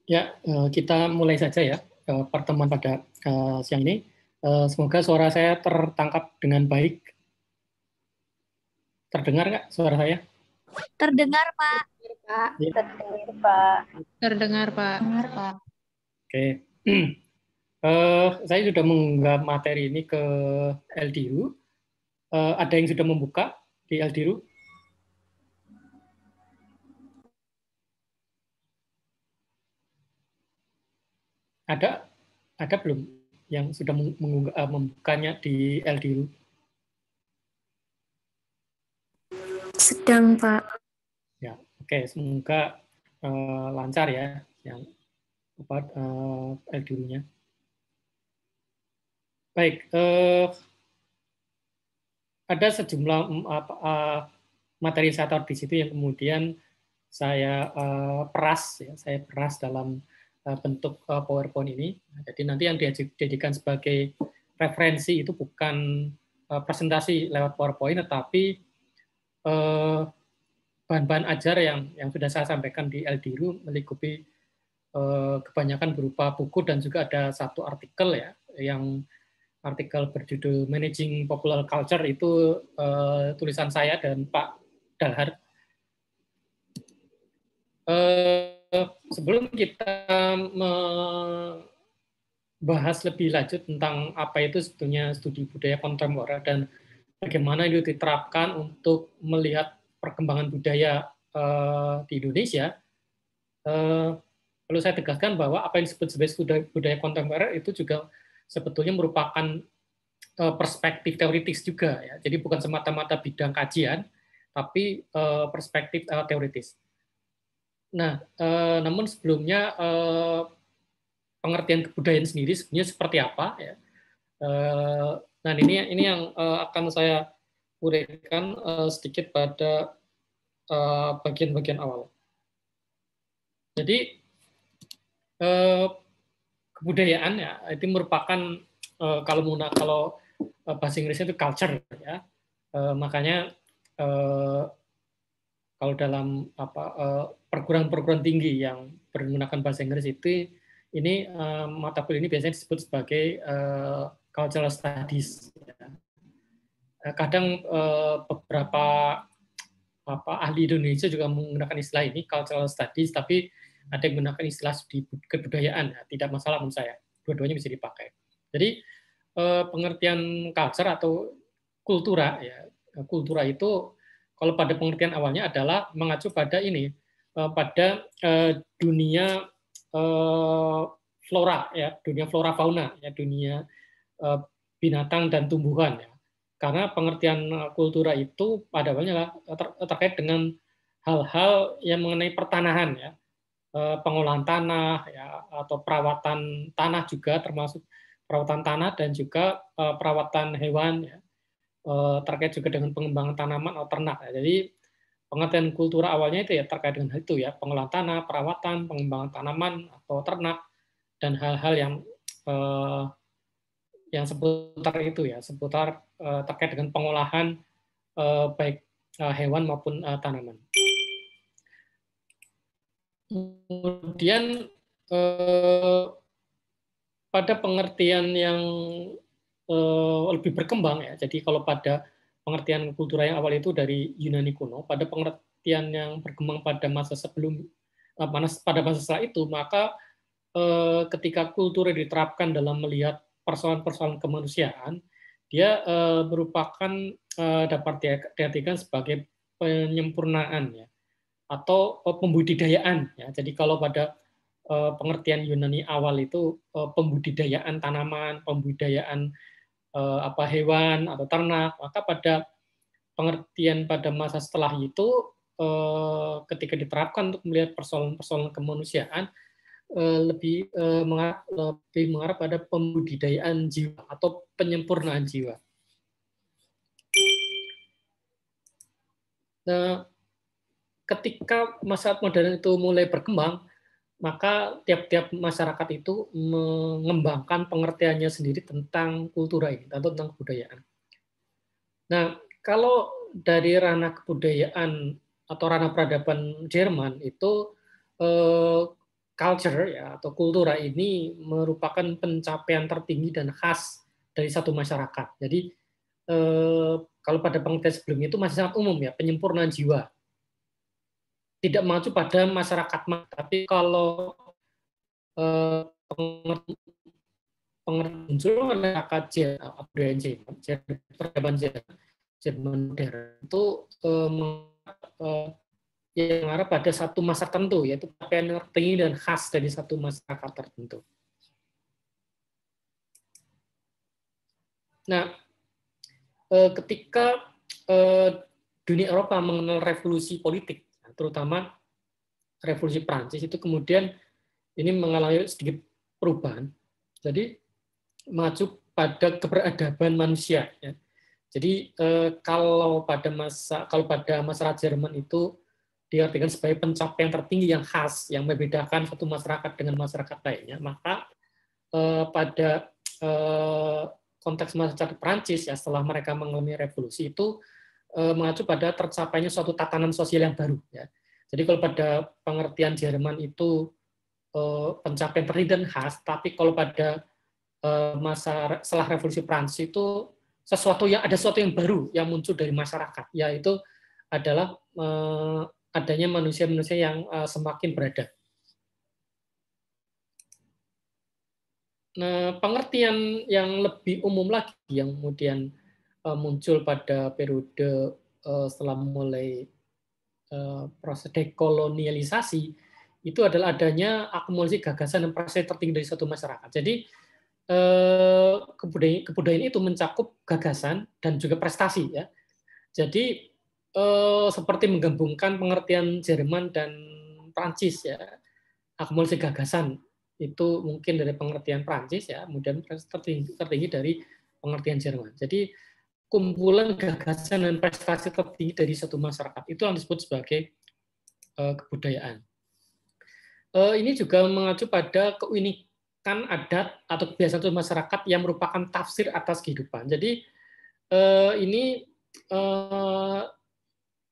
Ya, kita mulai saja ya pertemuan pada siang ini. Semoga suara saya tertangkap dengan baik. Terdengar nggak suara saya? Terdengar, Pak. Pak. Ya. Terdengar, Pak. Terdengar, Pak. Terdengar, Pak. Oke. Saya sudah mengunggah materi ini ke LDU. Ada yang sudah membuka di LDU? Ada belum yang sudah membukanya di LDU? Sedang, Pak. Ya, oke. Semoga lancar ya yang LDU-nya. Baik, ada sejumlah materi saya taruh di situ yang kemudian saya peras, ya, saya peras dalam bentuk PowerPoint ini. Jadi nanti yang dijadikan sebagai referensi itu bukan presentasi lewat PowerPoint, tetapi bahan-bahan ajar yang sudah saya sampaikan di LDU melingkupi kebanyakan berupa buku dan juga ada satu artikel ya yang artikel berjudul Managing Popular Culture itu tulisan saya dan Pak Dalhar. Sebelum kita membahas lebih lanjut tentang apa itu sebetulnya studi budaya kontemporer dan bagaimana itu diterapkan untuk melihat perkembangan budaya di Indonesia, perlu saya tegaskan bahwa apa yang disebut sebagai budaya kontemporer itu juga sebetulnya merupakan perspektif teoritis juga ya. Jadi bukan semata-mata bidang kajian, tapi perspektif teoritis. Nah, namun sebelumnya pengertian kebudayaan sendiri sebenarnya seperti apa ya? Nah, ini yang akan saya uraikan sedikit pada bagian-bagian awal. Jadi kebudayaan ya itu merupakan kalau bahasa Inggrisnya itu culture ya. Makanya kalau dalam perguruan-perguruan tinggi yang menggunakan bahasa Inggris itu ini mata kuliah ini biasanya disebut sebagai cultural studies. Kadang beberapa ahli Indonesia juga menggunakan istilah ini cultural studies, tapi ada yang menggunakan istilah studi kebudayaan. Ya, tidak masalah menurut saya, dua-duanya bisa dipakai. Jadi pengertian culture atau kultura ya, kultura itu kalau pada pengertian awalnya adalah mengacu pada ini, pada dunia flora ya, dunia flora fauna ya, dunia binatang dan tumbuhan ya. Karena pengertian kultura itu pada awalnya terkait dengan hal-hal yang mengenai pertanahan ya, pengolahan tanah ya, atau perawatan tanah juga termasuk perawatan tanah dan juga perawatan hewan ya, terkait juga dengan pengembangan tanaman atau ternak ya. Jadi pengertian kultura awalnya itu ya terkait dengan itu ya, pengolahan tanah, perawatan, pengembangan tanaman atau ternak dan hal-hal yang seputar itu ya, seputar terkait dengan pengolahan baik hewan maupun tanaman. Kemudian pada pengertian yang lebih berkembang ya, jadi kalau pada pengertian kultura yang awal itu dari Yunani kuno, pada pengertian yang berkembang pada masa sebelum pada masa setelah itu, maka ketika kultur diterapkan dalam melihat persoalan-persoalan kemanusiaan, dia merupakan dapat diartikan sebagai penyempurnaan ya, atau pembudidayaan ya. Jadi kalau pada pengertian Yunani awal itu pembudidayaan tanaman, pembudidayaan hewan atau ternak, maka pada pengertian pada masa setelah itu ketika diterapkan untuk melihat persoalan-persoalan kemanusiaan lebih mengarah pada pembudidayaan jiwa atau penyempurnaan jiwa. Nah, ketika masyarakat modern itu mulai berkembang, maka tiap-tiap masyarakat itu mengembangkan pengertiannya sendiri tentang kultura ini, atau tentang kebudayaan. Nah, kalau dari ranah kebudayaan atau ranah peradaban Jerman itu culture ya atau kultura ini merupakan pencapaian tertinggi dan khas dari satu masyarakat. Jadi kalau pada pengertian sebelumnya itu masih sangat umum ya, penyempurnaan jiwa. Tidak mengacu pada masyarakat, tapi kalau pengertian muncul oleh KJ peradaban Jerman modern itu yang mengarah pada satu masa tertentu, yaitu pencapaian tertinggi dan khas dari satu masyarakat tertentu. Nah, ketika dunia Eropa mengenal revolusi politik, terutama revolusi Prancis, itu kemudian ini mengalami sedikit perubahan. Jadi maju pada keberadaban manusia. Ya. Jadi kalau pada masyarakat Jerman itu diartikan sebagai pencapaian tertinggi yang khas, yang membedakan satu masyarakat dengan masyarakat lainnya, maka pada konteks masyarakat Prancis ya setelah mereka mengalami revolusi itu mengacu pada tercapainya suatu tatanan sosial yang baru. Ya. Jadi kalau pada pengertian Jerman itu pencapaian tertinggi dan khas, tapi kalau pada masa setelah revolusi Prancis itu ada sesuatu yang baru yang muncul dari masyarakat, yaitu adalah adanya manusia-manusia yang semakin beradab. Nah, pengertian yang lebih umum lagi yang kemudian muncul pada periode setelah mulai proses dekolonialisasi itu adalah adanya akumulasi gagasan dan proses tertinggi dari suatu masyarakat. Jadi kebudayaan itu mencakup gagasan dan juga prestasi ya. Jadi seperti menggabungkan pengertian Jerman dan Prancis ya. Akumulasi gagasan itu mungkin dari pengertian Prancis ya, kemudian tertinggi dari pengertian Jerman. Jadi kumpulan gagasan dan prestasi tertinggi dari satu masyarakat itu yang disebut sebagai kebudayaan. Ini juga mengacu pada keunikan adat atau kebiasaan masyarakat yang merupakan tafsir atas kehidupan. Jadi ini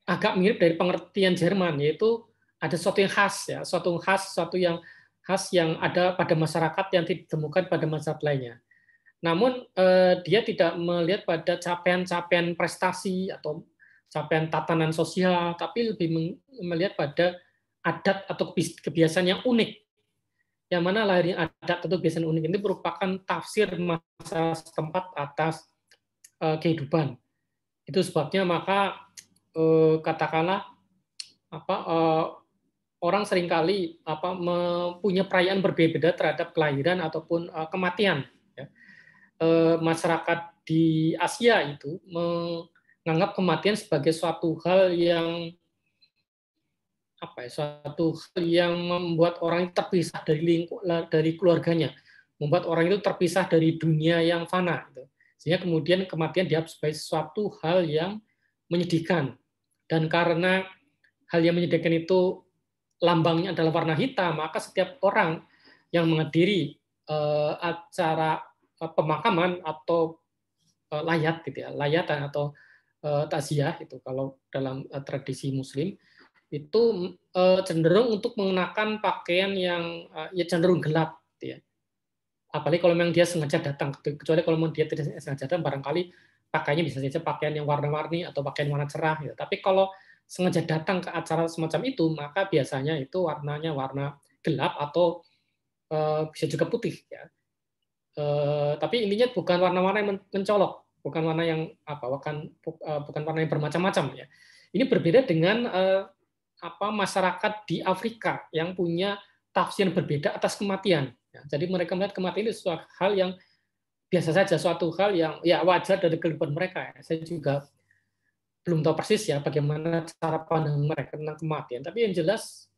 agak mirip dari pengertian Jerman, yaitu ada sesuatu yang khas ya, sesuatu yang khas yang ada pada masyarakat yang tidak ditemukan pada masyarakat lainnya. Namun dia tidak melihat pada capaian-capaian prestasi atau capaian tatanan sosial, tapi lebih melihat pada adat atau kebiasaan yang unik. Yang mana lahirnya adat atau kebiasaan unik ini merupakan tafsir masyarakat setempat atas kehidupan. Itu sebabnya maka katakanlah orang seringkali mempunyai perayaan berbeda terhadap kelahiran ataupun kematian. Ya. Masyarakat di Asia itu menganggap kematian sebagai suatu hal yang membuat orang terpisah dari keluarganya, membuat orang itu terpisah dari dunia yang fana. Sehingga kemudian kematian dianggap sebagai suatu hal yang menyedihkan. Dan karena hal yang menyedihkan itu lambangnya adalah warna hitam, maka setiap orang yang menghadiri acara pemakaman atau layat gitu ya, layatan atau takziah itu kalau dalam tradisi Muslim itu cenderung untuk mengenakan pakaian yang cenderung gelap gitu ya. Apalagi kalau memang dia sengaja datang, kecuali kalau memang dia tidak sengaja datang, barangkali pakaiannya bisa saja pakaian yang warna-warni atau pakaian warna cerah gitu. Tapi kalau sengaja datang ke acara semacam itu, maka biasanya itu warnanya warna gelap atau bisa juga putih ya. Tapi intinya bukan warna-warna yang mencolok, bukan warna yang bukan warna yang bermacam-macam ya. Ini berbeda dengan masyarakat di Afrika yang punya tafsir yang berbeda atas kematian. Ya, jadi mereka melihat kematian itu suatu hal yang biasa saja, suatu hal yang ya wajar dari kehidupan mereka. Ya. Saya juga belum tahu persis ya bagaimana cara pandang mereka tentang kematian. Tapi yang jelas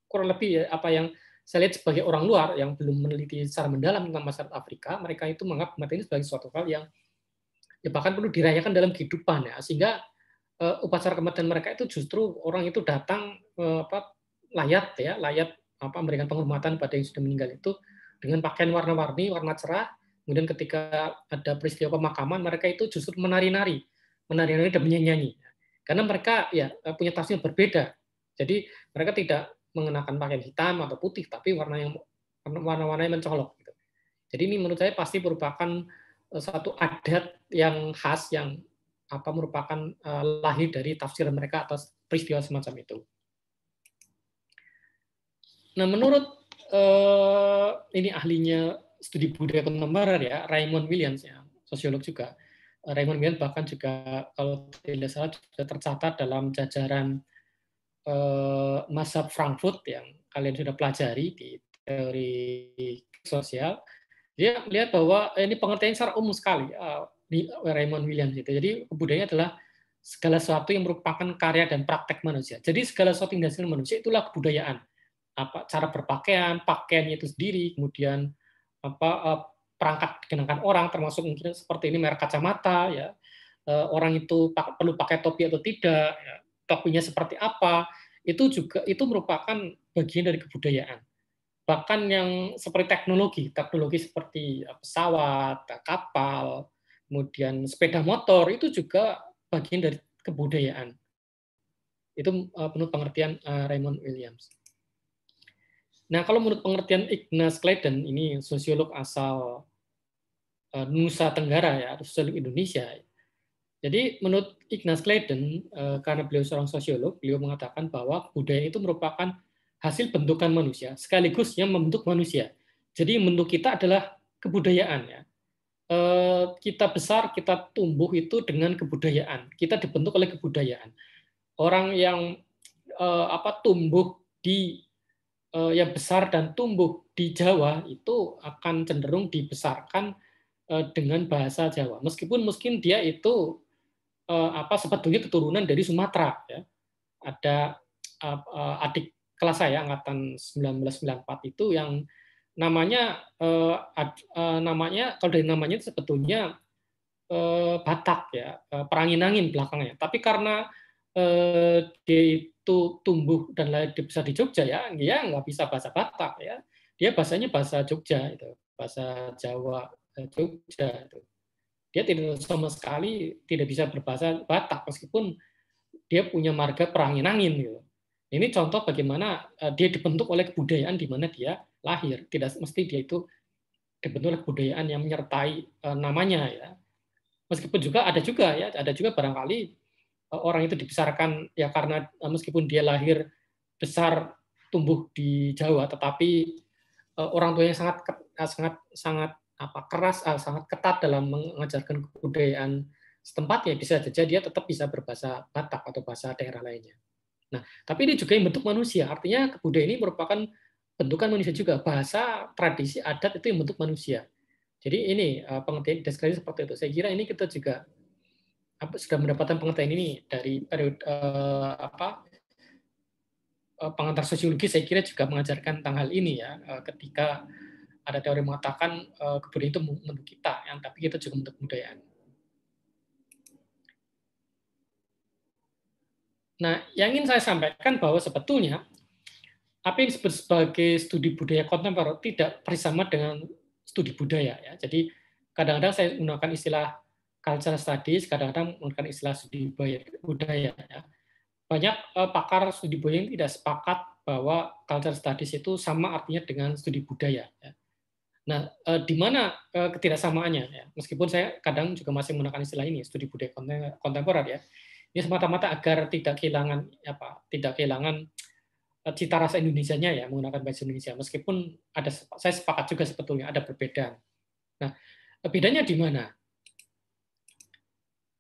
kurang lebih ya, apa yang saya lihat sebagai orang luar yang belum meneliti secara mendalam tentang masyarakat Afrika, mereka itu menganggap kematian sebagai suatu hal yang ya bahkan perlu dirayakan dalam kehidupan ya, sehingga upacara kematian mereka itu justru orang itu datang layat memberikan penghormatan pada yang sudah meninggal itu dengan pakaian warna-warni, warna cerah. Kemudian ketika ada peristiwa pemakaman, mereka itu justru menari-nari dan menyanyi-nyanyi. Karena mereka ya punya tafsir berbeda. Jadi mereka tidak mengenakan pakaian hitam atau putih, tapi warna-warna yang mencolok. Gitu. Jadi ini menurut saya pasti merupakan satu adat yang khas yang merupakan lahir dari tafsir mereka atas peristiwa semacam itu. Nah, menurut ini ahlinya studi budaya kontemporer ya, Raymond Williams ya, sosiolog juga. Raymond Williams bahkan juga kalau tidak salah juga tercatat dalam jajaran mazhab Frankfurt yang kalian sudah pelajari di teori sosial. Dia melihat bahwa ini pengertian secara umum sekali di Raymond Williams itu. Jadi kebudayaan adalah segala sesuatu yang merupakan karya dan praktek manusia. Jadi segala sesuatu yang dihasilkan manusia itulah kebudayaan. Cara berpakaian, pakaiannya itu sendiri, kemudian perangkat dikenakan orang, termasuk mungkin seperti ini merek kacamata, ya orang itu perlu pakai topi atau tidak, ya, topinya seperti apa, itu merupakan bagian dari kebudayaan. Bahkan yang seperti teknologi seperti pesawat, kapal, kemudian sepeda motor itu juga bagian dari kebudayaan. Itu menurut pengertian Raymond Williams. Nah, kalau menurut pengertian Ignaz Clayton, ini sosiolog asal Nusa Tenggara ya, sosiolog Indonesia. Jadi menurut Ignaz Clayton, karena beliau seorang sosiolog, beliau mengatakan bahwa kebudayaan itu merupakan hasil bentukan manusia, sekaligus yang membentuk manusia. Jadi membentuk kita adalah kebudayaan ya. Kita besar, kita tumbuh itu dengan kebudayaan. Kita dibentuk oleh kebudayaan. Orang yang tumbuh di yang besar dan tumbuh di Jawa itu akan cenderung dibesarkan dengan bahasa Jawa. Meskipun mungkin dia itu sebetulnya keturunan dari Sumatera. Ya. Ada adik kelas saya angkatan 1994 itu yang namanya kalau dari namanya itu sebetulnya Batak ya, perangin-angin belakangnya. Tapi karena dia itu tumbuh dan lahir besar di Jogja ya, dia nggak bisa bahasa Batak ya. Dia bahasanya bahasa Jogja itu, bahasa Jawa Jogja itu. Dia tidak sama sekali tidak bisa berbahasa Batak meskipun dia punya marga perangin-angin gitu. Ini contoh bagaimana dia dibentuk oleh kebudayaan di mana dia lahir. Tidak mesti dia itu dibentuk oleh kebudayaan yang menyertai namanya ya. Meskipun juga ada juga barangkali orang itu dibesarkan ya karena meskipun dia lahir besar tumbuh di Jawa, tetapi orang tuanya sangat keras, sangat ketat dalam mengajarkan kebudayaan setempat ya bisa saja dia tetap bisa berbahasa Batak atau bahasa daerah lainnya. Nah, tapi ini juga yang bentuk manusia. Artinya kebudayaan ini merupakan bentukan manusia juga. Bahasa, tradisi, adat itu yang bentuk manusia. Jadi ini pengertian deskripsi seperti itu. Saya kira ini kita juga sudah mendapatkan pengertian ini dari periode pengantar sosiologi. Saya kira juga mengajarkan tentang hal ini ya. Ketika ada teori mengatakan kebudayaan itu membentuk kita, yang tapi kita juga membentuk kebudayaan. Nah, yang ingin saya sampaikan bahwa sebetulnya apa yang disebut sebagai studi budaya kontemporer tidak bersama dengan studi budaya ya. Jadi kadang-kadang saya menggunakan istilah cultural studies, kadang-kadang menggunakan istilah studi budaya ya. Banyak pakar studi budaya yang tidak sepakat bahwa cultural studies itu sama artinya dengan studi budaya ya. Nah, di mana ketidaksamaannya ya? Meskipun saya kadang juga masih menggunakan istilah ini studi budaya kontemporer ya. Ini semata-mata agar tidak kehilangan cita rasa Indonesianya ya menggunakan bahasa Indonesia. Meskipun saya sepakat juga sebetulnya ada perbedaan. Nah, bedanya di mana?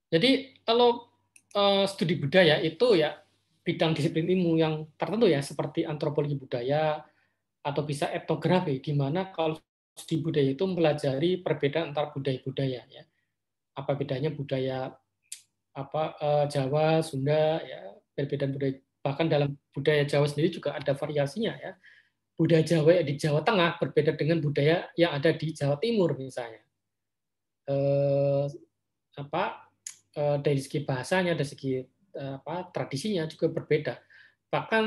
Jadi kalau studi budaya itu ya bidang disiplin ilmu yang tertentu ya seperti antropologi budaya atau bisa etnografi, di mana kalau studi budaya itu mempelajari perbedaan antar budaya-budaya ya. Apa bedanya budaya Jawa, Sunda ya, perbedaan budaya, bahkan dalam budaya Jawa sendiri juga ada variasinya ya. Budaya Jawa di Jawa Tengah berbeda dengan budaya yang ada di Jawa Timur misalnya. Dari segi bahasanya, dari segi tradisinya juga berbeda. Bahkan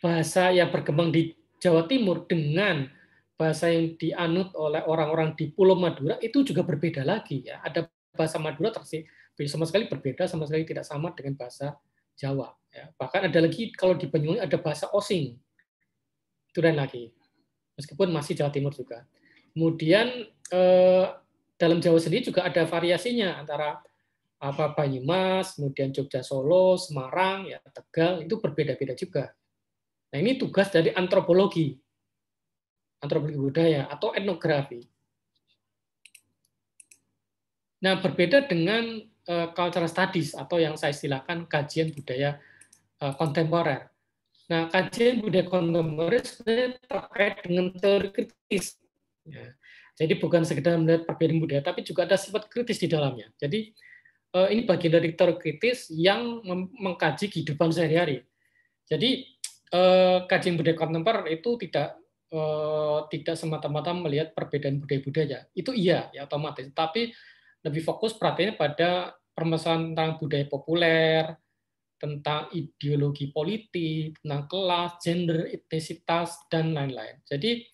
bahasa yang berkembang di Jawa Timur dengan bahasa yang dianut oleh orang-orang di Pulau Madura itu juga berbeda lagi ya. Ada bahasa Madura sama sekali berbeda, sama sekali tidak sama dengan bahasa Jawa. Ya. Bahkan ada lagi kalau di Banyuwangi ada bahasa Osing, itu lain lagi. Meskipun masih Jawa Timur juga. Kemudian dalam Jawa sendiri juga ada variasinya antara Banyumas, kemudian Jogja, Solo, Semarang, ya Tegal, itu berbeda-beda juga. Nah ini tugas dari antropologi budaya atau etnografi. Nah berbeda dengan cultural studies atau yang saya istilahkan kajian budaya kontemporer. Nah kajian budaya kontemporer sebenarnya terkait dengan teori kritis. Ya. Jadi bukan sekedar melihat perbedaan budaya, tapi juga ada sifat kritis di dalamnya. Jadi ini bagian dari teori kritis yang mengkaji kehidupan sehari-hari. Jadi kajian budaya kontemporer itu tidak semata-mata melihat perbedaan budaya-budaya. Itu iya, ya otomatis. Tapi lebih fokus perhatiannya pada permasalahan tentang budaya populer, tentang ideologi politik, tentang kelas, gender, etnisitas, dan lain-lain. Jadi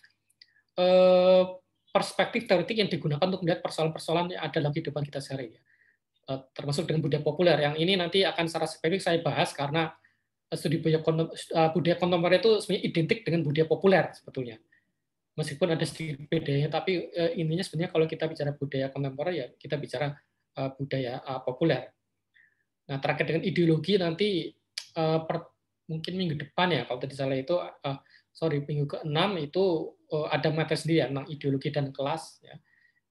perspektif teoretik yang digunakan untuk melihat persoalan-persoalan yang ada dalam kehidupan kita sehari-hari, termasuk dengan budaya populer. Yang ini nanti akan secara spesifik saya bahas karena studi budaya kontemporer itu sebenarnya identik dengan budaya populer sebetulnya. Meskipun ada sedikit bedanya, tapi intinya sebenarnya kalau kita bicara budaya kontemporer ya kita bicara budaya populer. Nah, terkait dengan ideologi nanti mungkin minggu depan ya, kalau tadi salah itu, minggu ke-6 itu ada materi sendiri ya, tentang ideologi dan kelas ya,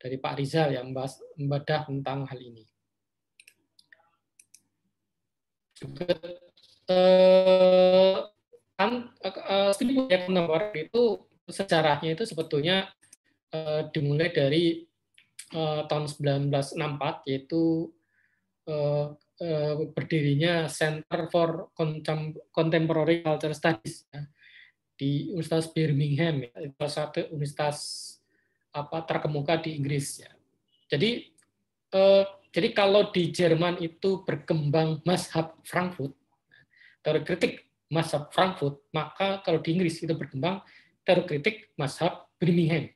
dari Pak Rizal yang membedah tentang hal ini. Juga studi budaya kontemporer itu sejarahnya itu sebetulnya dimulai dari tahun 1964, yaitu berdirinya Center for Contemporary Cultural Studies ya, di Universitas Birmingham, ya, salah satu universitas terkemuka di Inggris. Ya. Jadi kalau di Jerman itu berkembang mazhab Frankfurt, teori kritik mazhab Frankfurt, maka kalau di Inggris itu berkembang teori kritik mazhab Birmingham.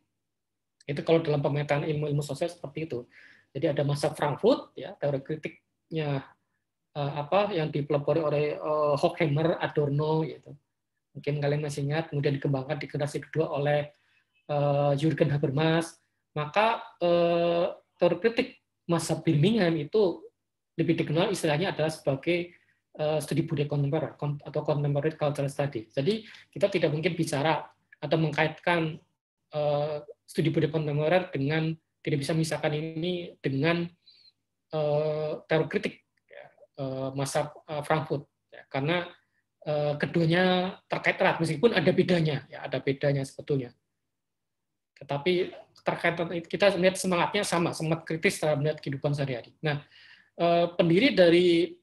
Itu kalau dalam pemetaan ilmu-ilmu sosial seperti itu. Jadi ada mazhab Frankfurt, ya teori kritiknya yang dipelopori oleh Horkheimer, Adorno, gitu. Mungkin kalian masih ingat, kemudian dikembangkan di generasi kedua oleh Jürgen Habermas. Maka teori kritik mazhab Birmingham itu lebih dikenal istilahnya adalah sebagai studi budaya kontemporer atau contemporary cultural study. Jadi kita tidak mungkin bicara atau mengkaitkan studi budaya kontemporer dengan, tidak bisa memisahkan ini dengan teori kritik mazhab Frankfurt, ya, karena keduanya terkait erat meskipun ada bedanya, ya ada bedanya sebetulnya. Tetapi terkait kita melihat semangatnya sama, semangat kritis terhadap melihat kehidupan sehari-hari. Nah, pendiri dari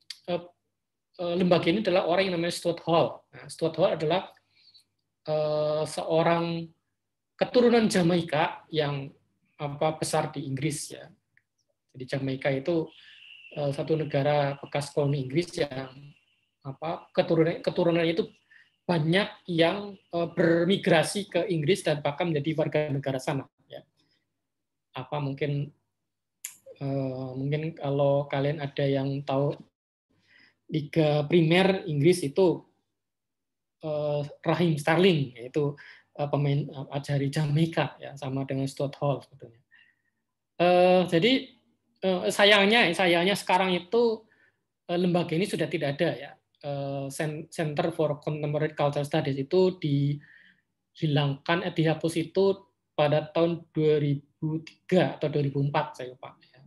lembaga ini adalah orang yang namanya Stuart Hall. Nah, Stuart Hall adalah seorang keturunan Jamaika yang besar di Inggris, ya. Jadi Jamaika itu satu negara bekas koloni Inggris yang keturunannya itu banyak yang bermigrasi ke Inggris dan bahkan menjadi warga negara sana. Ya. Mungkin kalau kalian ada yang tahu Liga Primer Inggris itu Raheem Sterling, yaitu pemain dari Jamaika, ya, sama dengan Stuart Hall sebetulnya. Jadi sayangnya sekarang itu lembaga ini sudah tidak ada, ya. Center for Contemporary Cultural Studies itu dihilangkan, dihapus itu pada tahun 2003 atau 2004, saya lupa. Ya.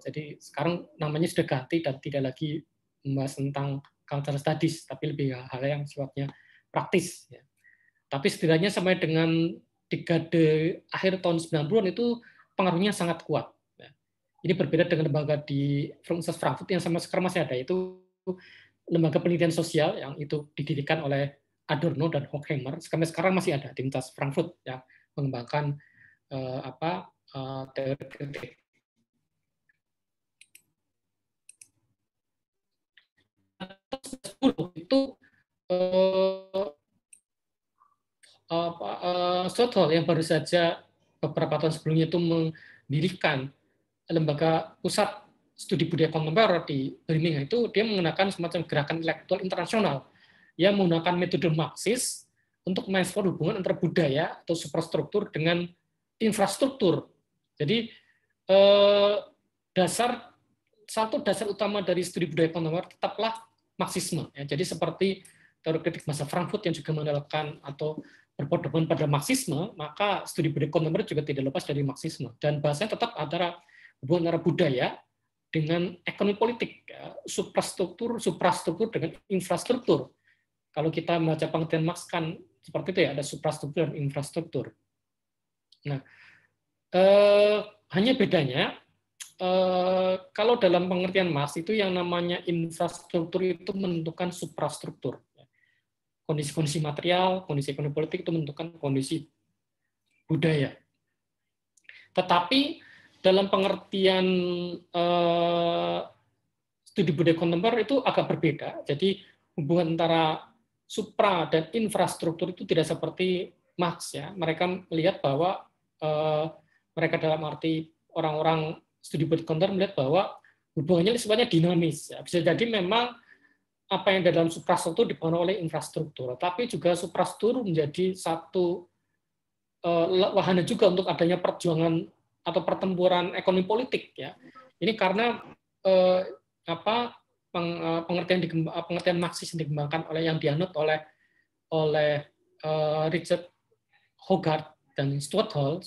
Jadi sekarang namanya sudah ganti dan tidak lagi membahas tentang cultural studies, tapi lebih hal yang sifatnya praktis. Ya. Tapi setidaknya sampai dengan dekade akhir tahun 90-an itu pengaruhnya sangat kuat. Ini berbeda dengan lembaga di Universitas Frankfurt yang sampai sekarang masih ada, itu lembaga penelitian sosial yang itu didirikan oleh Adorno dan Horkheimer. Sampai sekarang masih ada di Universitas Frankfurt yang mengembangkan teori kritik. Itu Stuart Hall yang baru saja beberapa tahun sebelumnya itu mendirikan lembaga pusat studi budaya kontemporer di Birmingham itu dia menggunakan semacam gerakan intelektual internasional yang menggunakan metode Marxis untuk mengeksplor hubungan antara budaya atau superstruktur dengan infrastruktur. Jadi satu dasar utama dari studi budaya kontemporer tetaplah Marxisme. Ya. Jadi seperti teori kritik masa Frankfurt yang juga mengandalkan atau berpedoman pada Marxisme, maka studi budaya kontemporer juga tidak lepas dari Marxisme. Dan bahasanya tetap antara hubungan antara budaya dengan ekonomi politik, ya. Suprastruktur dengan infrastruktur. Kalau kita membaca pengertian Marx kan seperti itu ya, ada suprastruktur dan infrastruktur. Nah, hanya bedanya kalau dalam pengertian Marx itu yang namanya infrastruktur itu menentukan suprastruktur. Kondisi-kondisi material, kondisi ekonomi politik itu menentukan kondisi budaya. Tetapi dalam pengertian studi budaya kontemporer itu agak berbeda. Jadi hubungan antara supra dan infrastruktur itu tidak seperti Marx ya. Mereka melihat bahwa mereka dalam arti orang-orang studi budaya kontemporer melihat bahwa hubungannya sifatnya dinamis. Ya. Bisa jadi memang apa yang dalam suprastruktur dipengaruhi oleh infrastruktur, tapi juga suprastruktur menjadi satu wahana juga untuk adanya perjuangan atau pertempuran ekonomi politik ya. Ini karena pengertian Marxis yang dikembangkan oleh yang dianut oleh Richard Hogarth dan Stuart Hall,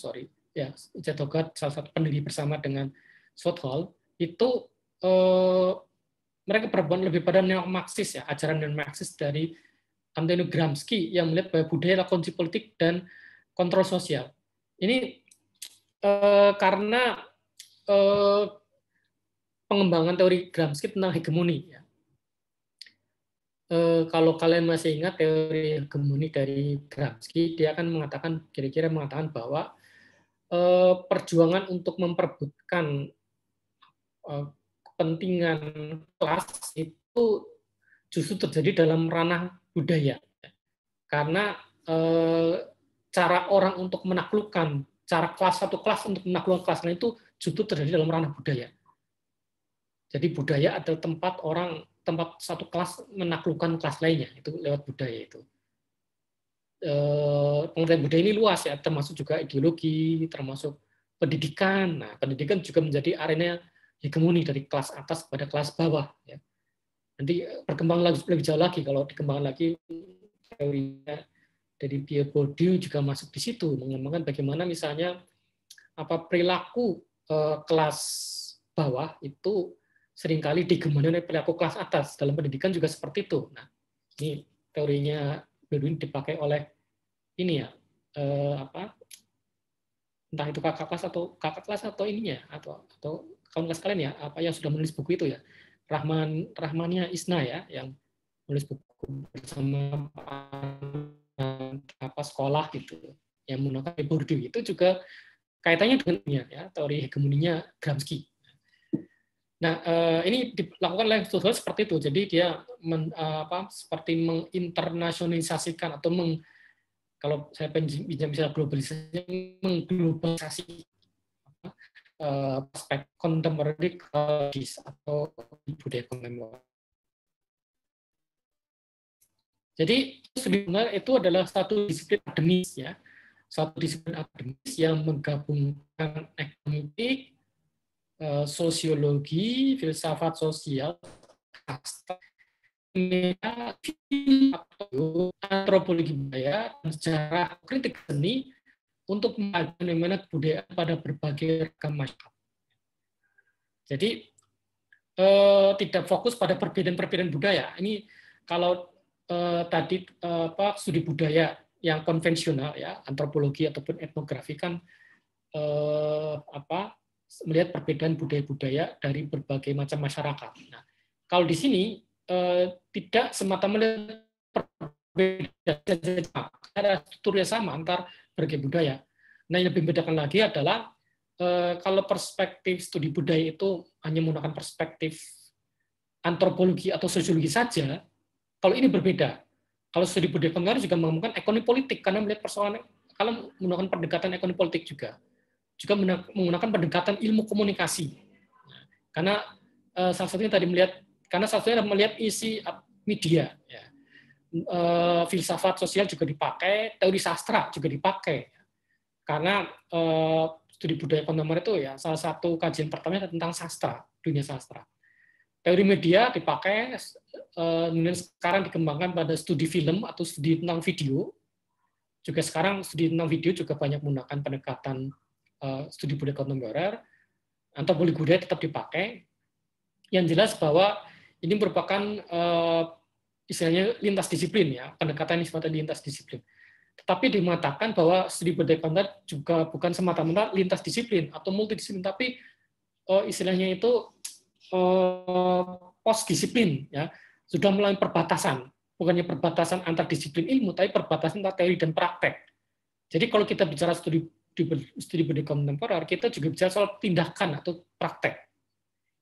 Richard Hogarth salah satu pendiri bersama dengan Stuart Hall itu mereka berhubungan lebih pada neo-Marxis ya, ajaran neo-Marxis dari Antonio Gramsci yang melihat bahwa budaya adalah kunci politik dan kontrol sosial. Ini karena pengembangan teori Gramsci tentang hegemoni. Ya. Kalau kalian masih ingat teori hegemoni dari Gramsci, dia akan mengatakan kira-kira mengatakan bahwa perjuangan untuk memperebutkan kepentingan kelas itu justru terjadi dalam ranah budaya. Karena cara orang untuk menaklukkan, cara satu kelas untuk menaklukkan kelas lain itu justru terjadi dalam ranah budaya. Jadi budaya adalah tempat satu kelas menaklukkan kelas lainnya, itu lewat budaya itu. Pengertian budaya ini luas ya, termasuk juga ideologi, termasuk pendidikan. Nah, pendidikan juga menjadi arena hegemoni dari kelas atas kepada kelas bawah. Ya. Nanti berkembang lebih jauh lagi kalau dikembangkan lagi teorinya dari Pierre Bourdieu juga masuk di situ, mengembangkan bagaimana misalnya perilaku kelas bawah itu seringkali digemani oleh perilaku kelas atas. Dalam pendidikan juga seperti itu. Nah, ini teorinya Bourdieu dipakai oleh ini ya, entah itu kakak kelas atau ininya atau kawan kelas kalian ya, apa yang sudah menulis buku itu ya, Rahmania Isna ya, yang menulis buku bersama sekolah gitu, yang menggunakan Bourdieu itu juga kaitannya dengan ya teori hegemoninya Gramsci. Nah, ini dilakukan oleh Stuart seperti itu. Jadi dia seperti menginternasionalisasikan atau kalau saya pinjam istilah globalisasi, mengglobalisasi aspek contemporary atau budaya kontemporer. Jadi sebenarnya itu adalah satu disiplin akademis ya, satu disiplin akademis yang menggabungkan ekonomi, sosiologi, filsafat sosial, antropologi budaya, dan sejarah kritik seni untuk bagaimana budaya pada berbagai ragam masyarakat. Jadi tidak fokus pada perbedaan-perbedaan budaya. Ini kalau tadi studi budaya yang konvensional ya, antropologi ataupun etnografi kan melihat perbedaan budaya-budaya dari berbagai macam masyarakat. Nah, kalau di sini tidak semata-mata perbedaan, ada strukturnya sama antar berbagai budaya. Nah, yang lebih membedakan lagi adalah kalau perspektif studi budaya itu hanya menggunakan perspektif antropologi atau sosiologi saja, kalau ini berbeda. Kalau studi budaya kontemporer juga mengembangkan ekonomi politik karena melihat persoalan, kalau menggunakan pendekatan ekonomi politik juga menggunakan pendekatan ilmu komunikasi. Karena salah satunya tadi karena salah satunya melihat isi media. Ya. Filsafat sosial juga dipakai, teori sastra juga dipakai. Karena studi budaya kontemporer itu ya salah satu kajian pertamanya tentang sastra, dunia sastra. Teori media dipakai, kemudian sekarang dikembangkan pada studi film atau studi tentang video. Juga sekarang studi tentang video juga banyak menggunakan pendekatan studi budaya kontemporer. Antropologi budaya tetap dipakai. Yang jelas bahwa ini merupakan istilahnya lintas disiplin ya, pendekatan yang sifatnya lintas disiplin. Tetapi dimatakan bahwa studi budaya kontemporer juga bukan semata-mata lintas disiplin atau multidisiplin, tapi istilahnya itu post disiplin ya, sudah mulai perbatasan, bukannya perbatasan antar disiplin ilmu, tapi perbatasan antara teori dan praktek. Jadi kalau kita bicara studi budaya kontemporer, kita juga bicara soal tindakan atau praktek.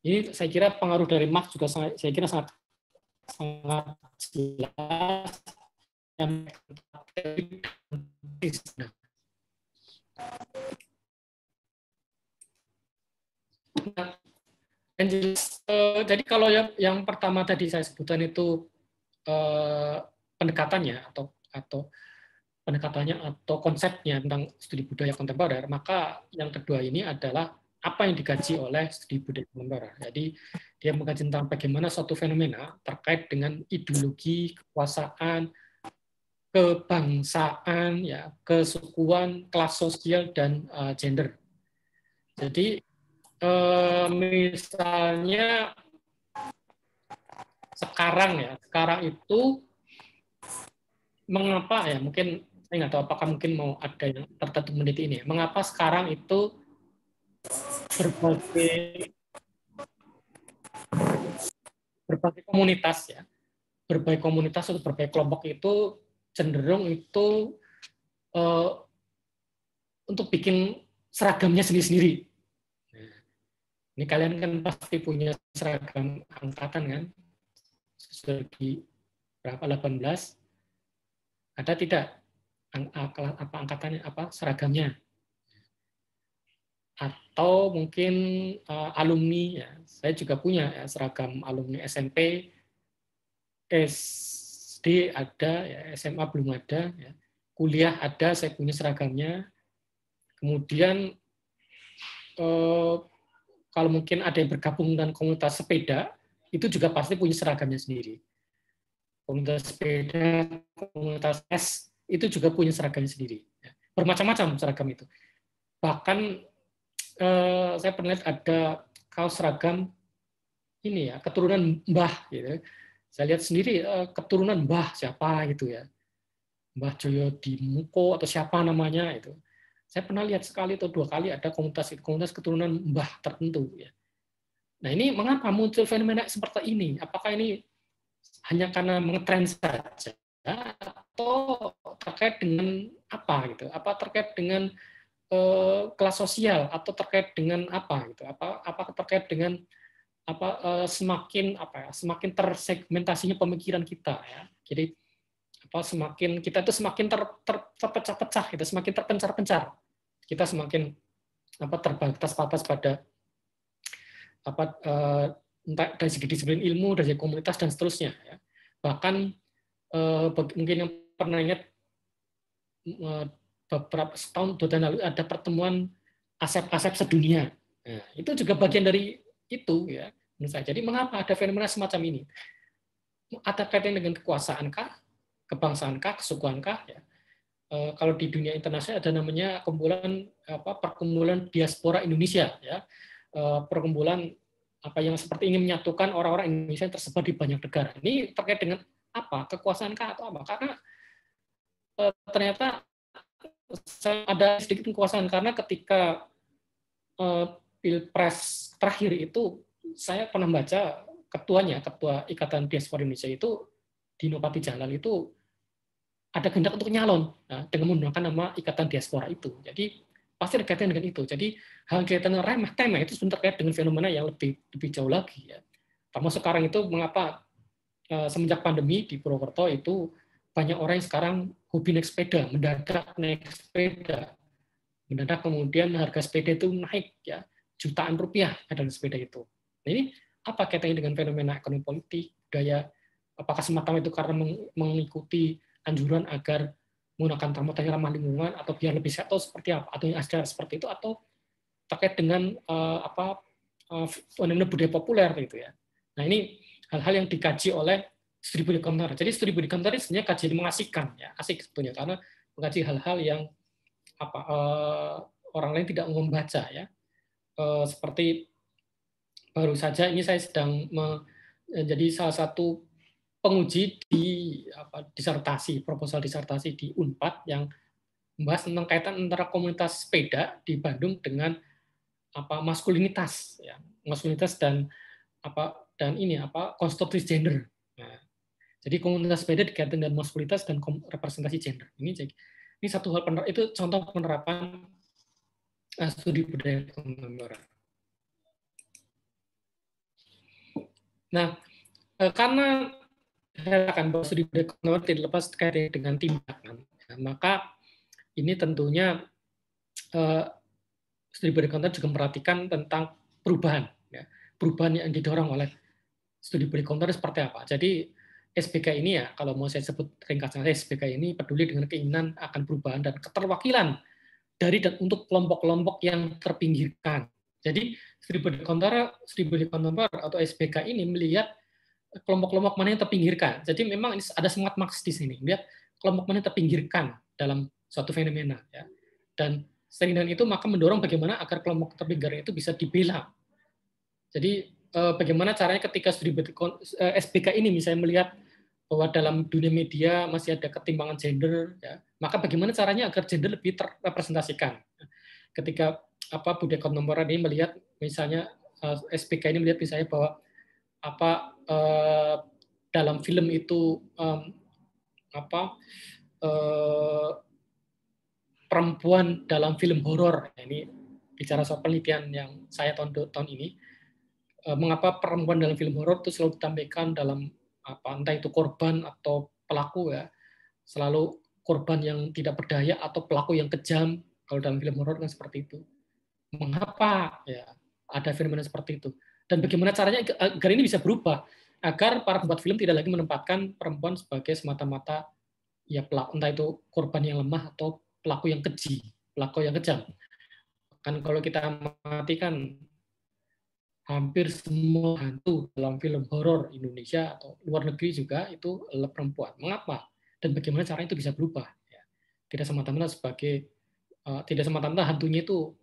Ini saya kira pengaruh dari Marx juga saya kira sangat jelas. Jadi kalau yang pertama tadi saya sebutkan itu pendekatannya atau pendekatannya atau konsepnya tentang studi budaya kontemporer, maka yang kedua ini adalah apa yang dikaji oleh studi budaya kontemporer. Jadi dia mengkaji tentang bagaimana suatu fenomena terkait dengan ideologi, kekuasaan, kebangsaan, ya, kesukuan, kelas sosial, dan gender. Jadi misalnya sekarang itu mengapa ya, mungkin saya nggak tahu apakah mungkin mau ada yang tertentu meneliti ini. Mengapa sekarang itu berbagai komunitas ya, berbagai komunitas atau berbagai kelompok itu cenderung itu untuk bikin seragamnya sendiri-sendiri. Nah, ini kalian kan pasti punya seragam angkatan kan? Segi berapa 18? Ada tidak apa angkatannya, apa seragamnya? Atau mungkin alumni ya. Saya juga punya ya, seragam alumni SMP, SD ada, ya, SMA belum ada, ya. Kuliah ada, saya punya seragamnya. Kemudian kalau mungkin ada yang bergabung dengan komunitas sepeda, itu juga pasti punya seragamnya sendiri. Komunitas sepeda, komunitas es, itu juga punya seragamnya sendiri. Bermacam-macam seragam itu. Bahkan saya pernah lihat ada kaos seragam ini ya, keturunan Mbah gitu. Saya lihat sendiri keturunan Mbah siapa gitu ya. Mbah Joyo Dimuko atau siapa namanya itu. Saya pernah lihat sekali atau dua kali ada komunitas keturunan Mbah tertentu ya. Nah, ini mengapa muncul fenomena seperti ini? Apakah ini hanya karena mengetren saja atau terkait dengan apa gitu? Apa terkait dengan kelas sosial atau terkait dengan apa gitu? Apakah terkait dengan semakin tersegmentasinya pemikiran kita ya. Jadi semakin kita itu semakin terpecah-pecah, kita semakin terpencar-pencar. Kita semakin terbatas-batas pada dari segi disiplin ilmu, dari segi komunitas dan seterusnya ya. Bahkan mungkin yang pernah ingat beberapa tahun lalu ada pertemuan asep-asep sedunia. Nah, itu juga bagian dari itu ya menurut saya. Jadi mengapa ada fenomena semacam ini? Ada kaitan dengan kekuasaankah, kebangsaankah, kesukuankah? Ya. Kalau di dunia internasional ada namanya perkumpulan diaspora Indonesia, ya, perkumpulan yang seperti ingin menyatukan orang-orang Indonesia yang tersebar di banyak negara. Ini terkait dengan apa? Kekuasaankah atau apa? Karena ternyata ada sedikit kekuasaan karena ketika Pilpres terakhir itu saya pernah baca ketua Ikatan Diaspora Indonesia itu Dino Patijalal itu ada kehendak untuk nyalon dengan menggunakan nama Ikatan Diaspora itu. Jadi pasti ada kaitan dengan itu. Jadi hal kaitan remeh-temeh itu sebenarnya terkait dengan fenomena yang lebih jauh lagi ya. Termasuk sekarang itu mengapa semenjak pandemi di Purwokerto itu banyak orang yang sekarang hobi naik sepeda, mendadak naik sepeda. Mendadak kemudian harga sepeda itu naik ya, jutaan rupiah harga sepeda itu. Nah, ini apa kaitannya dengan fenomena ekonomi politik, budaya, apakah semata itu karena mengikuti anjuran agar menggunakan transportasi ramah lingkungan atau biar lebih sehat, atau seperti apa, atau yang ada seperti itu, atau terkait dengan fenomena budaya populer gitu ya. Nah, ini hal-hal yang dikaji oleh studi budaya kontemporer. Jadi studi budaya kontemporer sebenarnya kajian mengasihkan ya, asik sebetulnya karena mengkaji hal-hal yang orang lain tidak membaca ya. Seperti baru saja ini saya sedang menjadi salah satu penguji di disertasi, proposal disertasi di Unpad yang membahas tentang kaitan antara komunitas sepeda di Bandung dengan maskulinitas ya, maskulinitas dan konstruktif gender. Nah, jadi komunitas sepeda dikaitkan dengan maskulinitas dan representasi gender. Ini satu hal itu contoh penerapan studi budaya kontemporer. Nah, karena saya akan bahwa studi budaya kontemporer tidak lepas terkait dengan tindakan, ya, maka ini tentunya studi budaya kontemporer juga memperhatikan tentang perubahan, ya, perubahan yang didorong oleh studi budaya kontemporer seperti apa. Jadi SBK ini ya, kalau mau saya sebut ringkasnya, SBK ini peduli dengan keinginan akan perubahan dan keterwakilan dari dan untuk kelompok-kelompok yang terpinggirkan. Jadi studi budaya kontemporer atau SBK ini melihat kelompok-kelompok mana yang terpinggirkan. Jadi memang ini ada semangat Marx di sini, lihat kelompok mana yang terpinggirkan dalam suatu fenomena, ya. Dan sering dengan itu maka mendorong bagaimana agar kelompok terpinggirkan itu bisa dibela. Jadi bagaimana caranya ketika studi SBK ini misalnya melihat bahwa dalam dunia media masih ada ketimpangan gender, ya, maka bagaimana caranya agar gender lebih terrepresentasikan. Ketika budaya kontemporer ini melihat misalnya SBK ini melihat misalnya bahwa dalam film itu perempuan dalam film horor, ini bicara soal penelitian yang saya tahun ini, mengapa perempuan dalam film horor itu selalu ditampilkan dalam entah itu korban atau pelaku ya, selalu korban yang tidak berdaya atau pelaku yang kejam. Kalau dalam film horor kan seperti itu. Mengapa ya ada fenomena seperti itu? Dan bagaimana caranya agar ini bisa berubah, agar para pembuat film tidak lagi menempatkan perempuan sebagai semata-mata ya pelaku, entah itu korban yang lemah atau pelaku yang keji, pelaku yang kejam. Kan kalau kita amati hampir semua hantu dalam film horor Indonesia atau luar negeri juga itu adalah perempuan. Mengapa? Dan bagaimana caranya itu bisa berubah? Ya, tidak semata-mata hantunya itu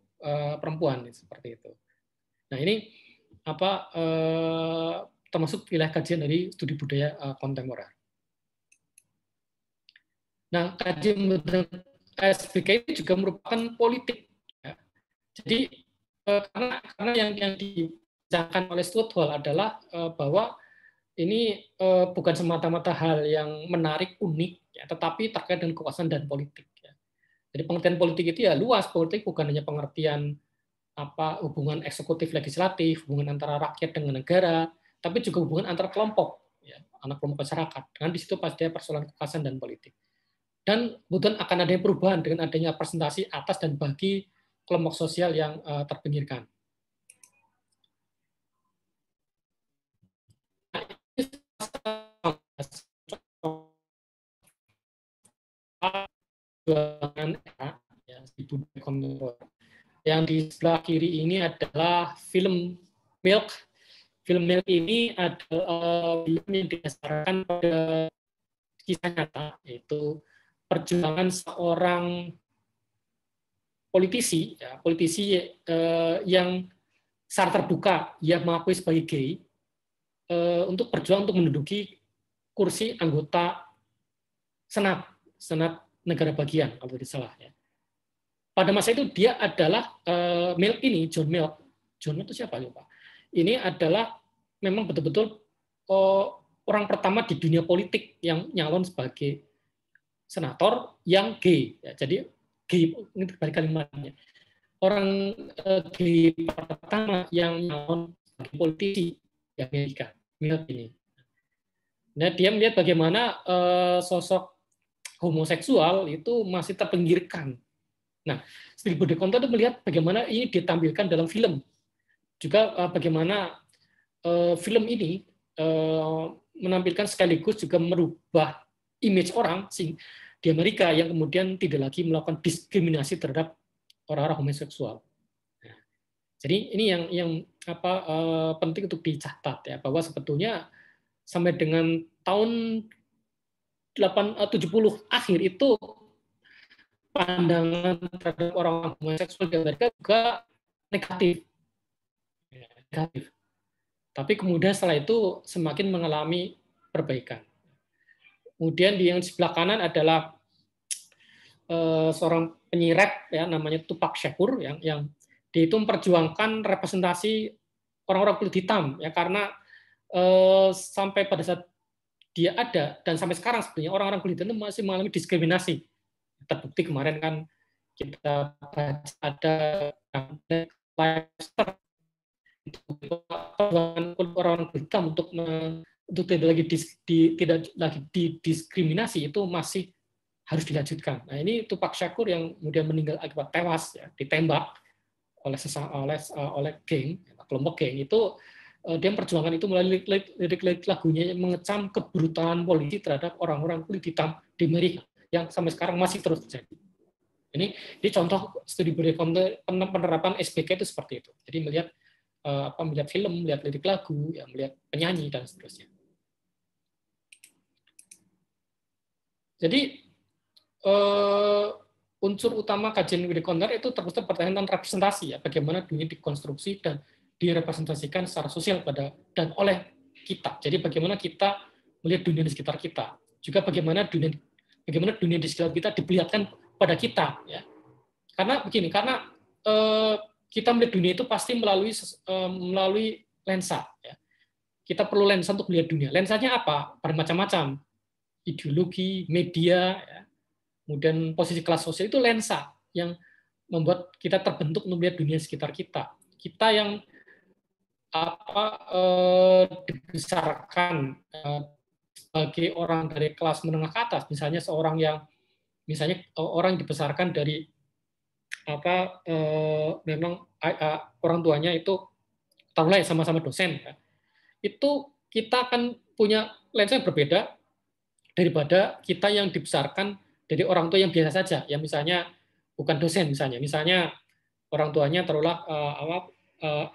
perempuan seperti itu. Nah, ini termasuk wilayah kajian dari studi budaya kontemporer. Nah, kajian SBK ini juga merupakan politik. Ya. Jadi karena yang dibincangkan oleh Stuart Hall adalah bahwa ini bukan semata-mata hal yang menarik, unik, ya, tetapi terkait dengan kekuasaan dan politik. Ya. Jadi pengertian politik itu ya luas. Politik bukan hanya pengertian hubungan eksekutif legislatif, hubungan antara rakyat dengan negara, tapi juga hubungan antar kelompok, ya, anak kelompok masyarakat. Dengan di situ pasti ada persoalan kekuasaan dan politik. Dan kemudian akan adanya perubahan dengan adanya presentasi atas dan bagi kelompok sosial yang terpinggirkan. Yang di sebelah kiri ini adalah film Milk. Film Milk ini adalah film yang didasarkan pada kisah nyata, yaitu perjuangan seorang politisi, ya, yang secara terbuka yang mengakui sebagai gay untuk berjuang untuk menduduki kursi anggota Senat negara bagian kalau tidak salah. Ya. Pada masa itu dia adalah Milk ini, John Milk itu siapa lupa? Ini adalah memang betul-betul orang pertama di dunia politik yang nyalon sebagai senator yang gay. Ya, jadi gay ini terbalik kalimatnya. Orang gay pertama yang nyalon sebagai politisi di Amerika, Milk ini. Nah, dia melihat bagaimana sosok homoseksual itu masih terpinggirkan. Nah, studi budaya kontemporer itu melihat bagaimana ini ditampilkan dalam film. Juga bagaimana film ini menampilkan sekaligus juga merubah image orang di Amerika yang kemudian tidak lagi melakukan diskriminasi terhadap orang-orang homoseksual. Nah, jadi ini yang penting untuk dicatat ya, bahwa sebetulnya sampai dengan tahun 70 akhir itu pandangan terhadap orang homoseksual di Amerika juga negatif. Negatif. Tapi kemudian setelah itu semakin mengalami perbaikan. Kemudian di yang sebelah kanan adalah seorang penyanyi rap ya, namanya Tupac Shakur yang dia itu memperjuangkan representasi orang-orang kulit hitam ya, karena sampai pada saat dia ada dan sampai sekarang sebenarnya orang-orang kulit hitam masih mengalami diskriminasi. Terbukti kemarin kan kita baca ada orang-orang kulit hitam untuk tidak lagi didiskriminasi itu masih harus dilanjutkan. Nah, ini Tupac Shakur yang kemudian meninggal akibat tewas ya, ditembak oleh geng, kelompok geng itu. Dia memperjuangkan itu melalui lirik-lirik lagunya yang mengecam kebrutalan polisi terhadap orang-orang kulit hitam di Amerika yang sampai sekarang masih terus terjadi. Ini contoh studi penerapan SBK itu seperti itu. Jadi melihat film, melihat lirik lagu, ya, melihat penyanyi dan seterusnya. Jadi unsur utama kajian Willy Conner itu terus pertanyaan tentang representasi ya, bagaimana dunia dikonstruksi dan direpresentasikan secara sosial pada dan oleh kita. Jadi bagaimana kita melihat dunia di sekitar kita, juga bagaimana dunia di sekitar kita diperlihatkan pada kita ya. Karena begini, karena kita melihat dunia itu pasti melalui lensa ya. Kita perlu lensa untuk melihat dunia. Lensanya apa? Bermacam-macam. Ideologi, media ya. Kemudian posisi kelas sosial itu lensa yang membuat kita terbentuk melihat dunia sekitar kita. Kita yang dibesarkan sebagai orang dari kelas menengah ke atas, misalnya orang yang dibesarkan dari memang orang tuanya itu taruhlah sama-sama dosen, ya. Itu kita akan punya lensa yang berbeda daripada kita yang dibesarkan dari orang tua yang biasa saja, yang misalnya bukan dosen, misalnya orang tuanya taruhlah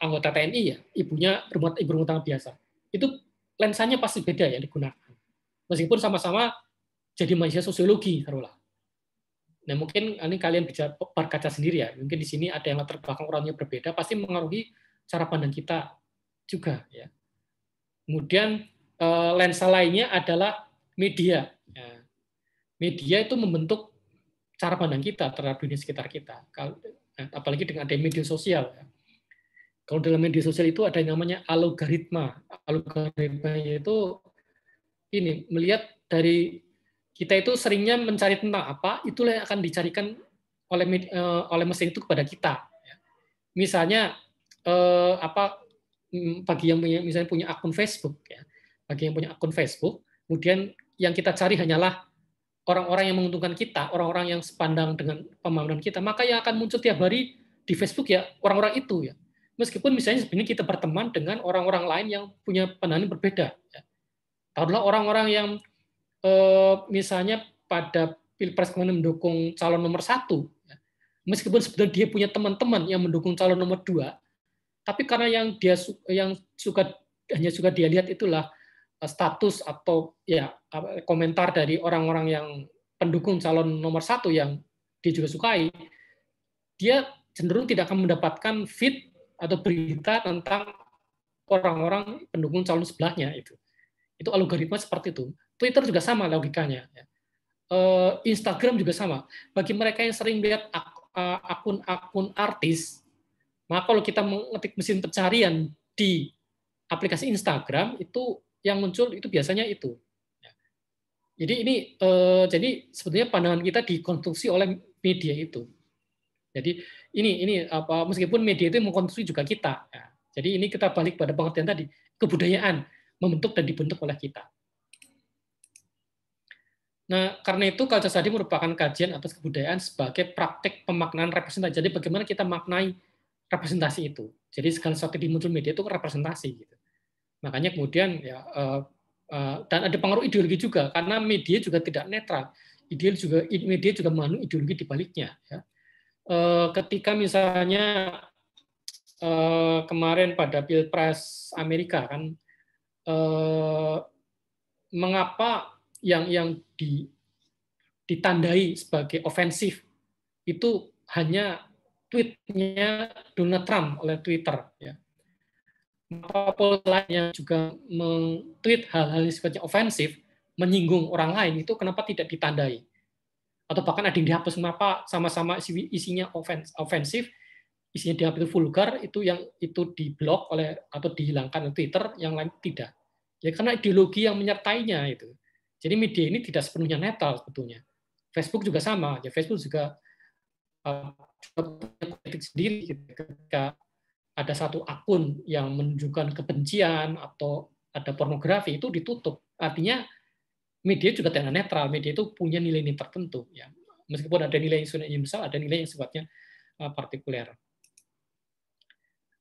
anggota TNI ya, ibunya ibu rumah tangga biasa. Itu lensanya pasti beda yang digunakan. Meskipun sama-sama jadi mahasiswa sosiologi taruhlah. Nah, mungkin ini kalian bisa berkaca sendiri ya. Mungkin di sini ada yang latar belakang orangnya berbeda, pasti mengaruhi cara pandang kita juga ya. Kemudian lensa lainnya adalah media. Media itu membentuk cara pandang kita terhadap dunia sekitar kita. Apalagi dengan ada media sosial. Kalau dalam media sosial itu ada yang namanya algoritma. Algoritma itu ini melihat dari kita itu seringnya mencari tentang apa, itulah yang akan dicarikan oleh mesin itu kepada kita. Misalnya bagi yang misalnya punya akun Facebook, ya, bagi yang punya akun Facebook, kemudian yang kita cari hanyalah orang-orang yang menguntungkan kita, orang-orang yang sepandang dengan pemahaman kita, maka yang akan muncul tiap hari di Facebook ya orang-orang itu ya. Meskipun misalnya sebenarnya kita berteman dengan orang-orang lain yang punya pandangan berbeda. Ya. Taruhlah orang-orang yang misalnya pada Pilpres kemarin mendukung calon nomor 1, ya. Meskipun sebenarnya dia punya teman-teman yang mendukung calon nomor 2, tapi karena yang hanya suka dia lihat itulah status atau ya komentar dari orang-orang yang pendukung calon nomor 1 yang dia juga sukai, dia cenderung tidak akan mendapatkan feed atau berita tentang orang-orang pendukung calon sebelahnya itu. Itu algoritma seperti itu. Twitter juga sama logikanya. Instagram juga sama. Bagi mereka yang sering lihat akun-akun artis, maka kalau kita mengetik mesin pencarian di aplikasi Instagram, itu yang muncul itu biasanya itu. Jadi ini jadi sebetulnya pandangan kita dikonstruksi oleh media itu. Jadi ini meskipun media itu mengkonstruksi juga kita. Jadi ini kita balik pada pengertian tadi, kebudayaan membentuk dan dibentuk oleh kita. Nah, karena itu culture study merupakan kajian atas kebudayaan sebagai praktek pemaknaan representasi. Jadi bagaimana kita maknai representasi itu. Jadi segala sesuatu di muncul media itu representasi gitu. Makanya kemudian ya dan ada pengaruh ideologi juga karena media juga tidak netral. Media juga mengandung ideologi di baliknya. Ya. Ketika misalnya kemarin pada Pilpres Amerika kan, mengapa yang ditandai sebagai ofensif itu hanya tweetnya Donald Trump oleh Twitter. Ya. Maka lainnya juga men-tweet hal-hal yang sifatnya ofensif, menyinggung orang lain, itu kenapa tidak ditandai? Atau bahkan ada yang dihapus, mengapa sama-sama isinya ofensif, isinya dihapus vulgar, itu yang itu diblok oleh atau dihilangkan oleh Twitter, yang lain tidak. Ya karena ideologi yang menyertainya itu. Jadi media ini tidak sepenuhnya netral sebetulnya. Facebook juga sama, ya Facebook juga punya politik sendiri ketika ada satu akun yang menunjukkan kebencian atau ada pornografi itu ditutup. Artinya media juga tidak netral. Media itu punya nilai-nilai tertentu. Ya. Meskipun ada nilai yang universal, ada nilai yang sifatnya partikuler.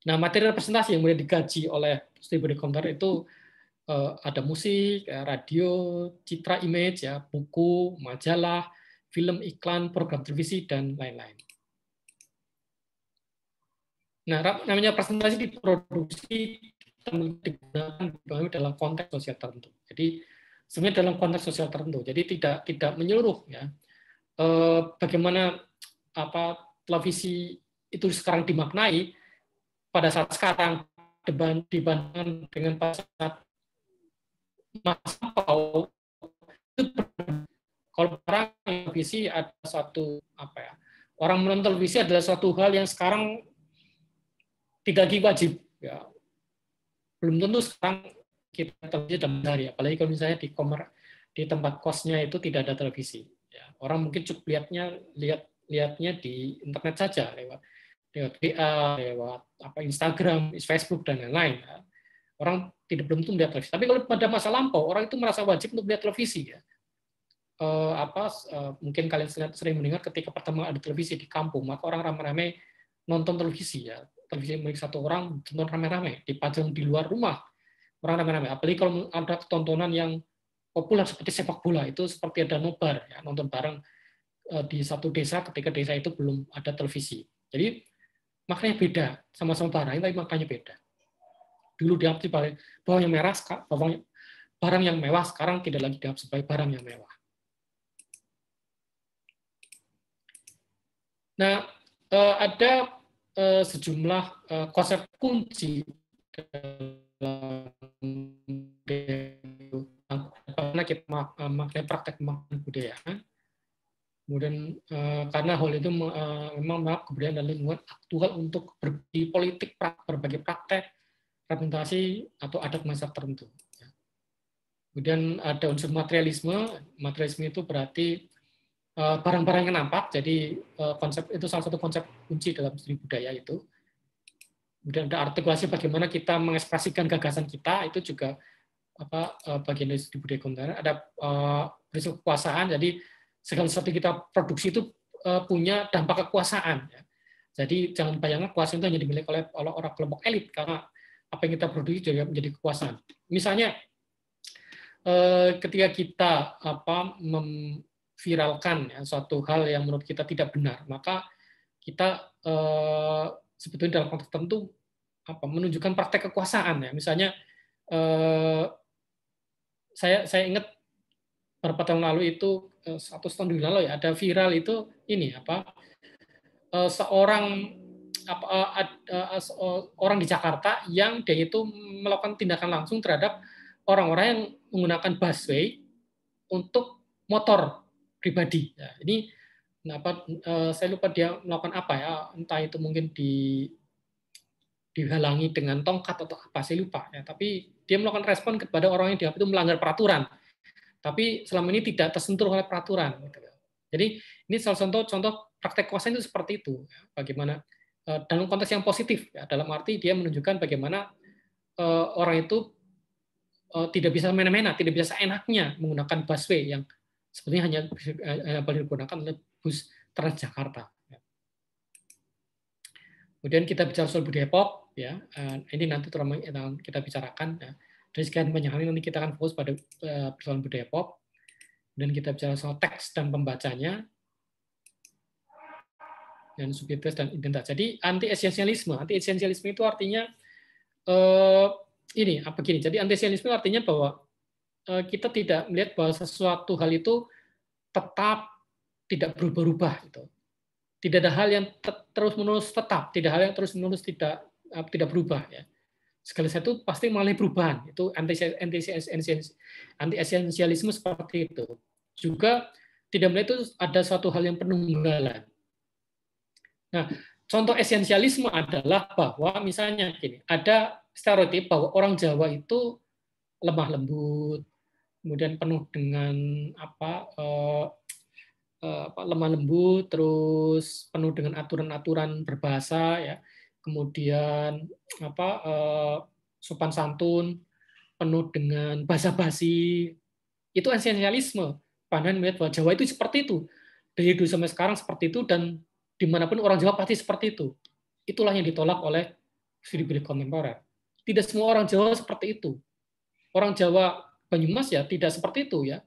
Nah, materi representasi yang kemudian digaji oleh studi body counter itu ada musik, radio, citra image, ya, buku, majalah, film, iklan, program televisi, dan lain-lain. Nah, namanya presentasi diproduksi digunakan dalam konteks sosial tertentu. Jadi sebenarnya dalam konteks sosial tertentu. Jadi tidak menyeluruh ya. Bagaimana televisi itu sekarang dimaknai pada saat sekarang dibandingkan dengan pada saat masa lampau, kalau sekarang televisi ada satu orang menonton televisi adalah suatu hal yang sekarang tidak lagi wajib ya. Belum tentu sekarang kita televisi dalam hari, apalagi kalau misalnya di tempat kosnya itu tidak ada televisi ya. Orang mungkin cukup lihatnya di internet saja lewat WA, lewat Instagram, Facebook, dan lain-lain ya. Orang belum tentu melihat televisi, tapi kalau pada masa lampau orang itu merasa wajib untuk melihat televisi ya. Mungkin kalian sering mendengar ketika pertama ada televisi di kampung, maka orang ramai-ramai nonton televisi ya. Televisi milik satu orang nonton ramai-ramai, dipajang di luar rumah, orang ramai-ramai. Apalagi kalau ada tontonan yang populer seperti sepak bola, itu seperti ada nobar ya, nonton bareng di satu desa ketika desa itu belum ada televisi. Jadi maknanya beda, sama-sama barang, tapi maknanya beda. Dulu dianggap sebagai barang yang mewah, sekarang tidak lagi dianggap sebagai barang yang mewah. Nah, ada sejumlah konsep kunci dalam kita maknai praktek pemahaman kebudayaan. Kemudian karena hal itu memang kebudayaan dan lingkungan aktual untuk politik berbagai praktek representasi atau adat masa tertentu. Kemudian ada unsur materialisme. Materialisme itu berarti barang-barang yang nampak. Jadi konsep itu salah satu konsep kunci dalam studi budaya itu. Kemudian ada artikulasi bagaimana kita mengekspresikan gagasan kita, itu juga bagian dari studi budaya kontemporer. Ada prinsip kekuasaan. Jadi segala sesuatu kita produksi itu punya dampak kekuasaan. Ya. Jadi jangan bayangkan kekuasaan itu hanya dimiliki oleh orang kelompok elit, karena apa yang kita produksi juga menjadi kekuasaan. Misalnya ketika kita memviralkan ya, suatu hal yang menurut kita tidak benar, maka kita sebetulnya dalam konteks tertentu menunjukkan praktek kekuasaan ya. Misalnya saya ingat beberapa tahun lalu itu 1 tahun lalu ya, ada viral itu ini seorang orang di Jakarta yang dia itu melakukan tindakan langsung terhadap orang-orang yang menggunakan busway untuk motor pribadi. Ya, ini saya lupa dia melakukan apa ya, entah itu mungkin dihalangi dengan tongkat atau apa, saya lupa ya. Tapi dia melakukan respon kepada orang yang dia itu melanggar peraturan. Tapi selama ini tidak tersentuh oleh peraturan. Jadi ini salah satu contoh praktek kuasa itu seperti itu. Bagaimana dalam konteks yang positif, ya, dalam arti dia menunjukkan bagaimana orang itu tidak bisa mena-mena, tidak bisa seenaknya menggunakan busway yang sebetulnya hanya boleh digunakan oleh bus Transjakarta. Kemudian kita bicara soal budaya pop, ya ini nanti terutama kita bicarakan. Ya. Dari sekian banyak hal ini nanti kita akan fokus pada persoalan budaya pop, dan kita bicara soal teks dan pembacanya, dan subjektivitas dan identitas. Jadi anti-esensialisme itu artinya ini apa gini. Jadi anti-esensialisme artinya bahwa kita tidak melihat bahwa sesuatu hal itu tetap tidak berubah-ubah gitu. Tidak ada hal yang terus-menerus tetap, tidak hal yang terus-menerus tidak berubah ya. Segala sesuatu pasti mengalami perubahan. Itu anti-esensialisme seperti itu. Juga tidak melihat itu ada suatu hal yang penunggalan. Nah, contoh esensialisme adalah bahwa misalnya gini, ada stereotip bahwa orang Jawa itu lemah lembut, kemudian penuh dengan lemah lembut, terus penuh dengan aturan-aturan berbahasa, ya, kemudian sopan santun, penuh dengan basa-basi. Itu esensialisme. Pandangan melihat bahwa Jawa itu seperti itu, dari dulu sampai sekarang seperti itu, dan dimanapun orang Jawa pasti seperti itu. Itulah yang ditolak oleh studi budaya kontemporer. Tidak semua orang Jawa seperti itu. Orang Jawa Banyumas ya tidak seperti itu ya.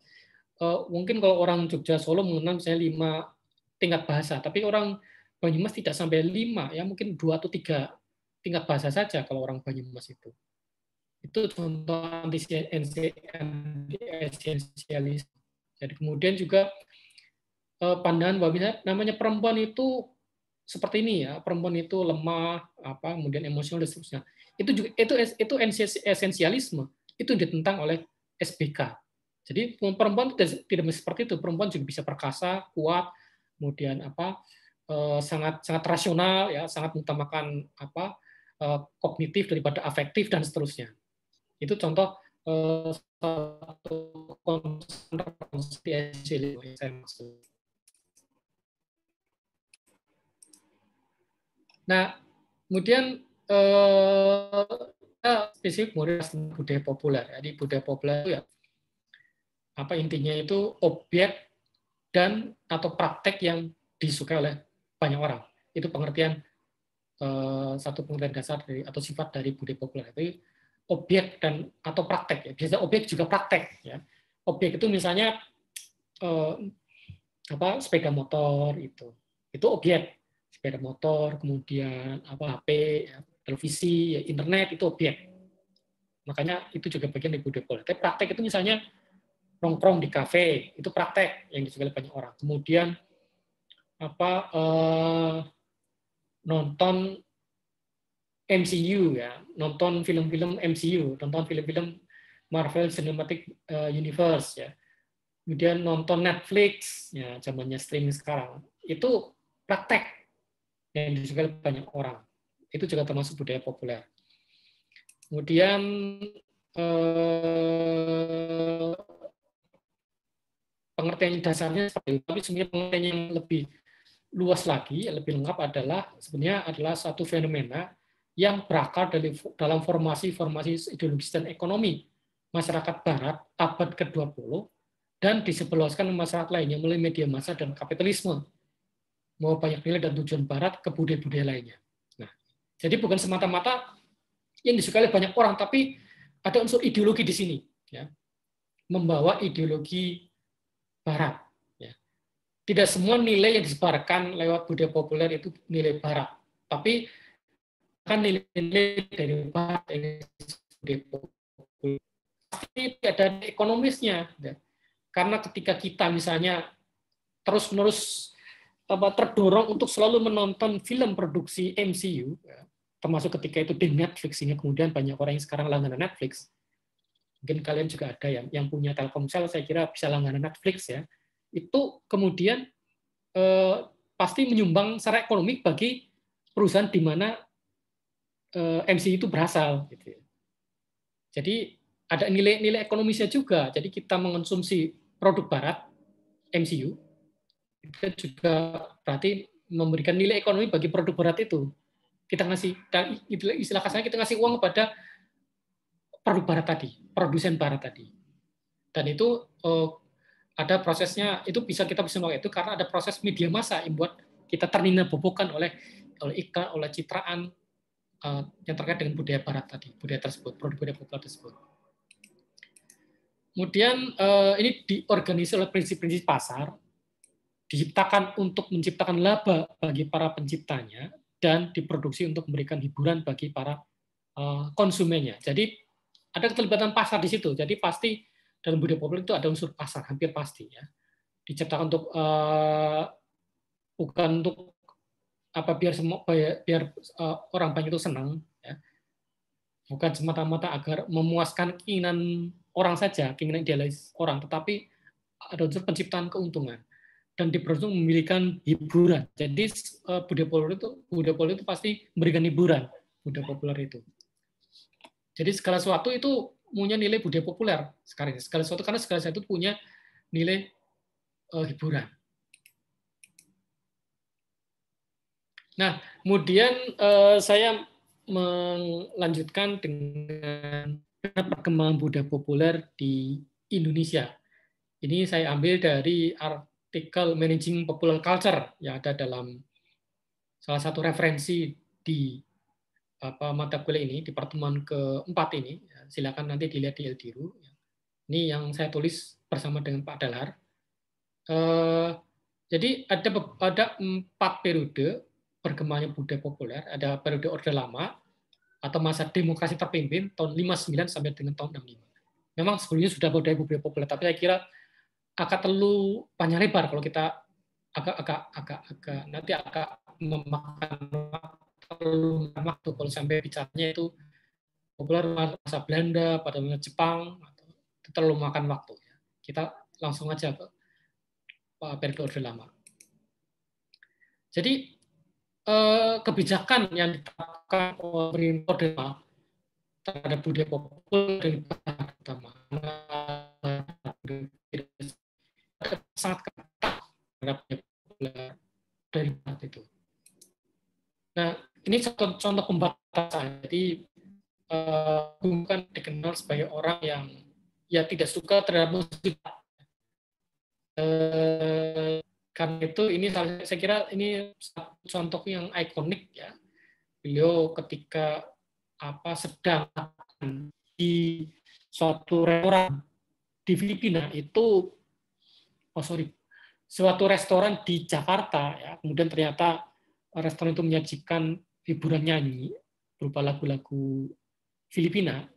Mungkin kalau orang Jogja Solo mengenal misalnya 5 tingkat bahasa, tapi orang Banyumas tidak sampai 5, ya mungkin 2 atau 3 tingkat bahasa saja kalau orang Banyumas itu. Itu contoh anti-esensialis. Jadi kemudian juga pandangan bahwa namanya perempuan itu seperti ini ya, perempuan itu lemah, kemudian emosional dan seterusnya. Itu juga itu esensialisme, itu ditentang oleh SBK. Jadi perempuan tidak seperti itu. Perempuan juga bisa perkasa, kuat, kemudian sangat rasional, ya, sangat mengutamakan kognitif daripada afektif dan seterusnya. Itu contoh satu konsentrasi yang saya maksud. Nah, kemudian spesifik budaya populer. Jadi budaya populer itu ya intinya itu objek dan atau praktek yang disukai oleh banyak orang. Itu pengertian satu pengertian dasar dari atau sifat dari budaya populer. Itu objek dan atau praktek ya. Biasanya objek juga praktek ya. Objek itu misalnya sepeda motor itu objek. Sepeda motor, kemudian HP, ya, televisi, ya, internet itu objek. Makanya itu juga bagian dari budaya populer. Tapi praktek itu misalnya nongkrong di kafe, itu praktek yang disukai banyak orang. Kemudian nonton MCU ya, nonton film-film MCU, nonton film-film Marvel Cinematic Universe ya. Kemudian nonton Netflix ya, zamannya streaming sekarang. Itu praktek yang disukai banyak orang. Itu juga termasuk budaya populer. Kemudian pengertian dasarnya seperti itu, tapi sebenarnya pengertian yang lebih luas lagi, yang lebih lengkap adalah satu fenomena yang berakar dalam formasi ideologis dan ekonomi masyarakat Barat abad ke-20 dan disebarluaskan ke masyarakat lainnya melalui media massa dan kapitalisme, mau banyak nilai dan tujuan Barat ke budaya-budaya lainnya. Nah, jadi bukan semata-mata yang disukai oleh banyak orang, tapi ada unsur ideologi di sini, ya, membawa ideologi Barat. Ya. Tidak semua nilai yang disebarkan lewat budaya populer itu nilai Barat, tapi kan nilai-nilai dari Barat yang budaya populer. Pasti ada ekonomisnya, ya. Karena ketika kita misalnya terus-menerus terdorong untuk selalu menonton film produksi MCU, ya, termasuk ketika itu di Netflix, sehingga kemudian banyak orang yang sekarang langganan Netflix. Mungkin kalian juga ada yang punya Telkomsel, saya kira bisa langganan Netflix ya. Itu kemudian pasti menyumbang secara ekonomi bagi perusahaan di mana MCU itu berasal. Gitu. Jadi ada nilai-nilai ekonomisnya juga. Jadi kita mengonsumsi produk Barat, MCU, kita juga berarti memberikan nilai ekonomi bagi produk Barat itu. Kita ngasih, istilah kasarnya kita ngasih uang kepada produk Barat tadi, produsen Barat tadi. Dan itu ada prosesnya, itu kita bisa melakukan itu karena ada proses media massa yang buat kita ternina-bobokan oleh iklan, oleh citraan yang terkait dengan budaya Barat tadi, budaya tersebut, produk budaya populer tersebut. Kemudian ini diorganisir oleh prinsip-prinsip pasar, diciptakan untuk menciptakan laba bagi para penciptanya, dan diproduksi untuk memberikan hiburan bagi para konsumennya. Jadi ada keterlibatan pasar di situ. Jadi pasti dalam budaya populer itu ada unsur pasar, hampir pasti ya. Diciptakan untuk bukan untuk apa biar orang banyak itu senang, ya. Bukan semata-mata agar memuaskan keinginan orang saja, keinginan idealis orang, tetapi ada unsur penciptaan keuntungan dan diproduksi memberikan hiburan. Jadi budaya populer itu pasti memberikan hiburan, budaya populer itu. Jadi segala sesuatu itu punya nilai budaya populer sekarang. Segala sesuatu karena segala sesuatu punya nilai hiburan. Nah, kemudian saya melanjutkan dengan perkembangan budaya populer di Indonesia. Ini saya ambil dari artikel Managing Popular Culture yang ada dalam salah satu referensi di mata kuliah ini, di pertemuan keempat ini. Silakan nanti dilihat di Eldiru. Ini yang saya tulis bersama dengan Pak Dahlar. Jadi ada 4 periode perkembangan budaya populer. Ada periode Orde Lama atau masa demokrasi terpimpin tahun 59 sampai dengan tahun 65. Memang sebelumnya sudah budaya populer, tapi saya kira agak terlalu panjang lebar kalau kita agak memakan waktu kalau sampai bicaranya itu populer masa Belanda pada masa Jepang, itu terlalu makan waktu. Kita langsung aja ke periode Orde Lama. Jadi kebijakan yang diterapkan oleh Orde Lama terhadap budaya populer dari pertama sangat ketat terhadap populer dari barat itu. Nah, ini contoh pembatasan. Jadi bukan dikenal sebagai orang yang ya tidak suka terhadap musik. Karena itu ini saya kira ini contoh yang ikonik ya. Beliau ketika sedang di suatu restoran di Filipina itu suatu restoran di Jakarta ya, kemudian ternyata restoran itu menyajikan hiburan nyanyi berupa lagu-lagu Filipina.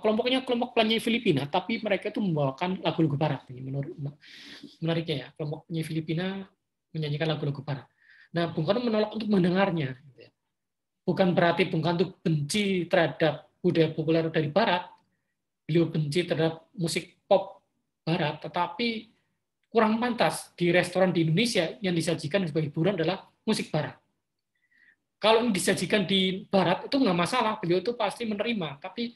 Kelompok penyanyi Filipina, tapi mereka itu membawakan lagu-lagu barat. Ini menariknya ya, kelompok penyanyi Filipina menyanyikan lagu-lagu barat. Nah, Bung Karno menolak untuk mendengarnya. Bukan berarti Bung Karno benci terhadap budaya populer dari barat, beliau benci terhadap musik pop barat, tetapi kurang pantas di restoran di Indonesia yang disajikan sebagai hiburan adalah musik barat. Kalau ini disajikan di barat itu nggak masalah, beliau itu pasti menerima, tapi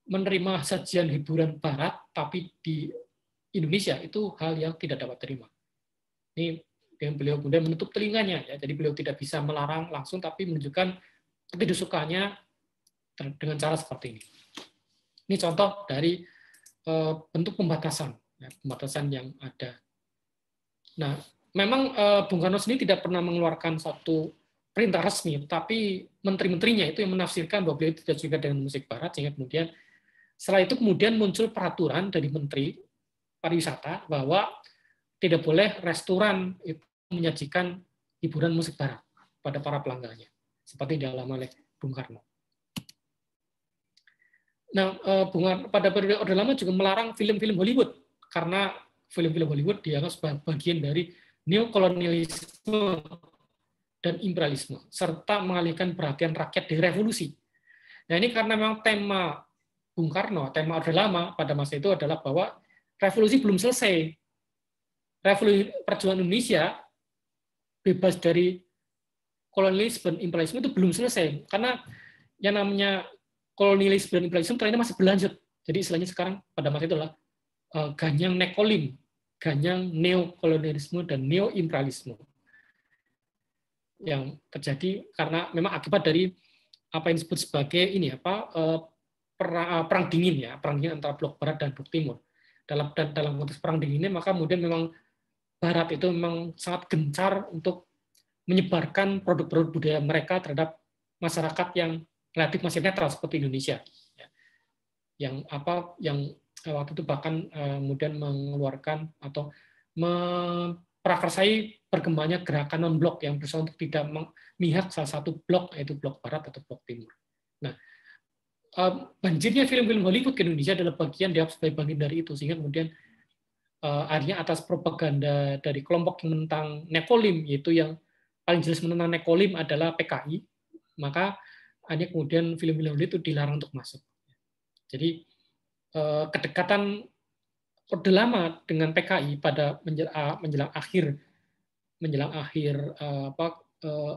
menerima sajian hiburan barat tapi di Indonesia itu hal yang tidak dapat terima. Ini yang beliau kemudian menutup telinganya, ya. Jadi beliau tidak bisa melarang langsung, tapi menunjukkan ketidaksukaannya dengan cara seperti ini. Ini contoh dari bentuk pembatasan, ya, pembatasan yang ada. Nah, memang Bung Karno sendiri tidak pernah mengeluarkan satu perintah resmi, tapi menteri-menterinya itu yang menafsirkan bahwa beliau tidak suka dengan musik barat, sehingga kemudian setelah itu kemudian muncul peraturan dari Menteri Pariwisata bahwa tidak boleh restoran itu menyajikan hiburan musik barat pada para pelanggannya, seperti dialami oleh Bung Karno. Nah, pada periode Orde Lama juga melarang film-film Hollywood, karena film-film Hollywood dianggap sebagai bagian dari neokolonialisme dan imperialisme, serta mengalihkan perhatian rakyat dari revolusi. Nah, ini karena memang tema Bung Karno, tema Orde Lama pada masa itu adalah bahwa revolusi belum selesai. Revolusi perjuangan Indonesia bebas dari kolonialisme dan imperialisme itu belum selesai. Karena yang namanya kolonialisme dan imperialisme ternyata masih berlanjut. Jadi istilahnya sekarang pada masa itu adalah ganyang nekolim, ganyang neokolonialisme dan neoimperialisme yang terjadi karena memang akibat dari apa yang disebut sebagai ini perang dingin ya, perang dingin antara blok barat dan blok timur. Dalam konteks perang dingin ini maka kemudian memang barat itu memang sangat gencar untuk menyebarkan produk-produk budaya mereka terhadap masyarakat yang relatif masih netral seperti Indonesia. yang waktu itu bahkan kemudian mengeluarkan atau memprakarsai perkembangannya gerakan non-blok yang berusaha untuk tidak memihak salah satu blok, yaitu blok barat atau blok timur. Nah, banjirnya film-film Hollywood ke Indonesia adalah bagian sebagai bagian dari itu, sehingga kemudian akhirnya atas propaganda dari kelompok yang menentang Nekolim, yaitu yang paling jelas menentang Nekolim adalah PKI, maka akhirnya kemudian film-film Hollywood itu dilarang untuk masuk. Jadi kedekatan Orde Lama dengan PKI pada menjelang akhir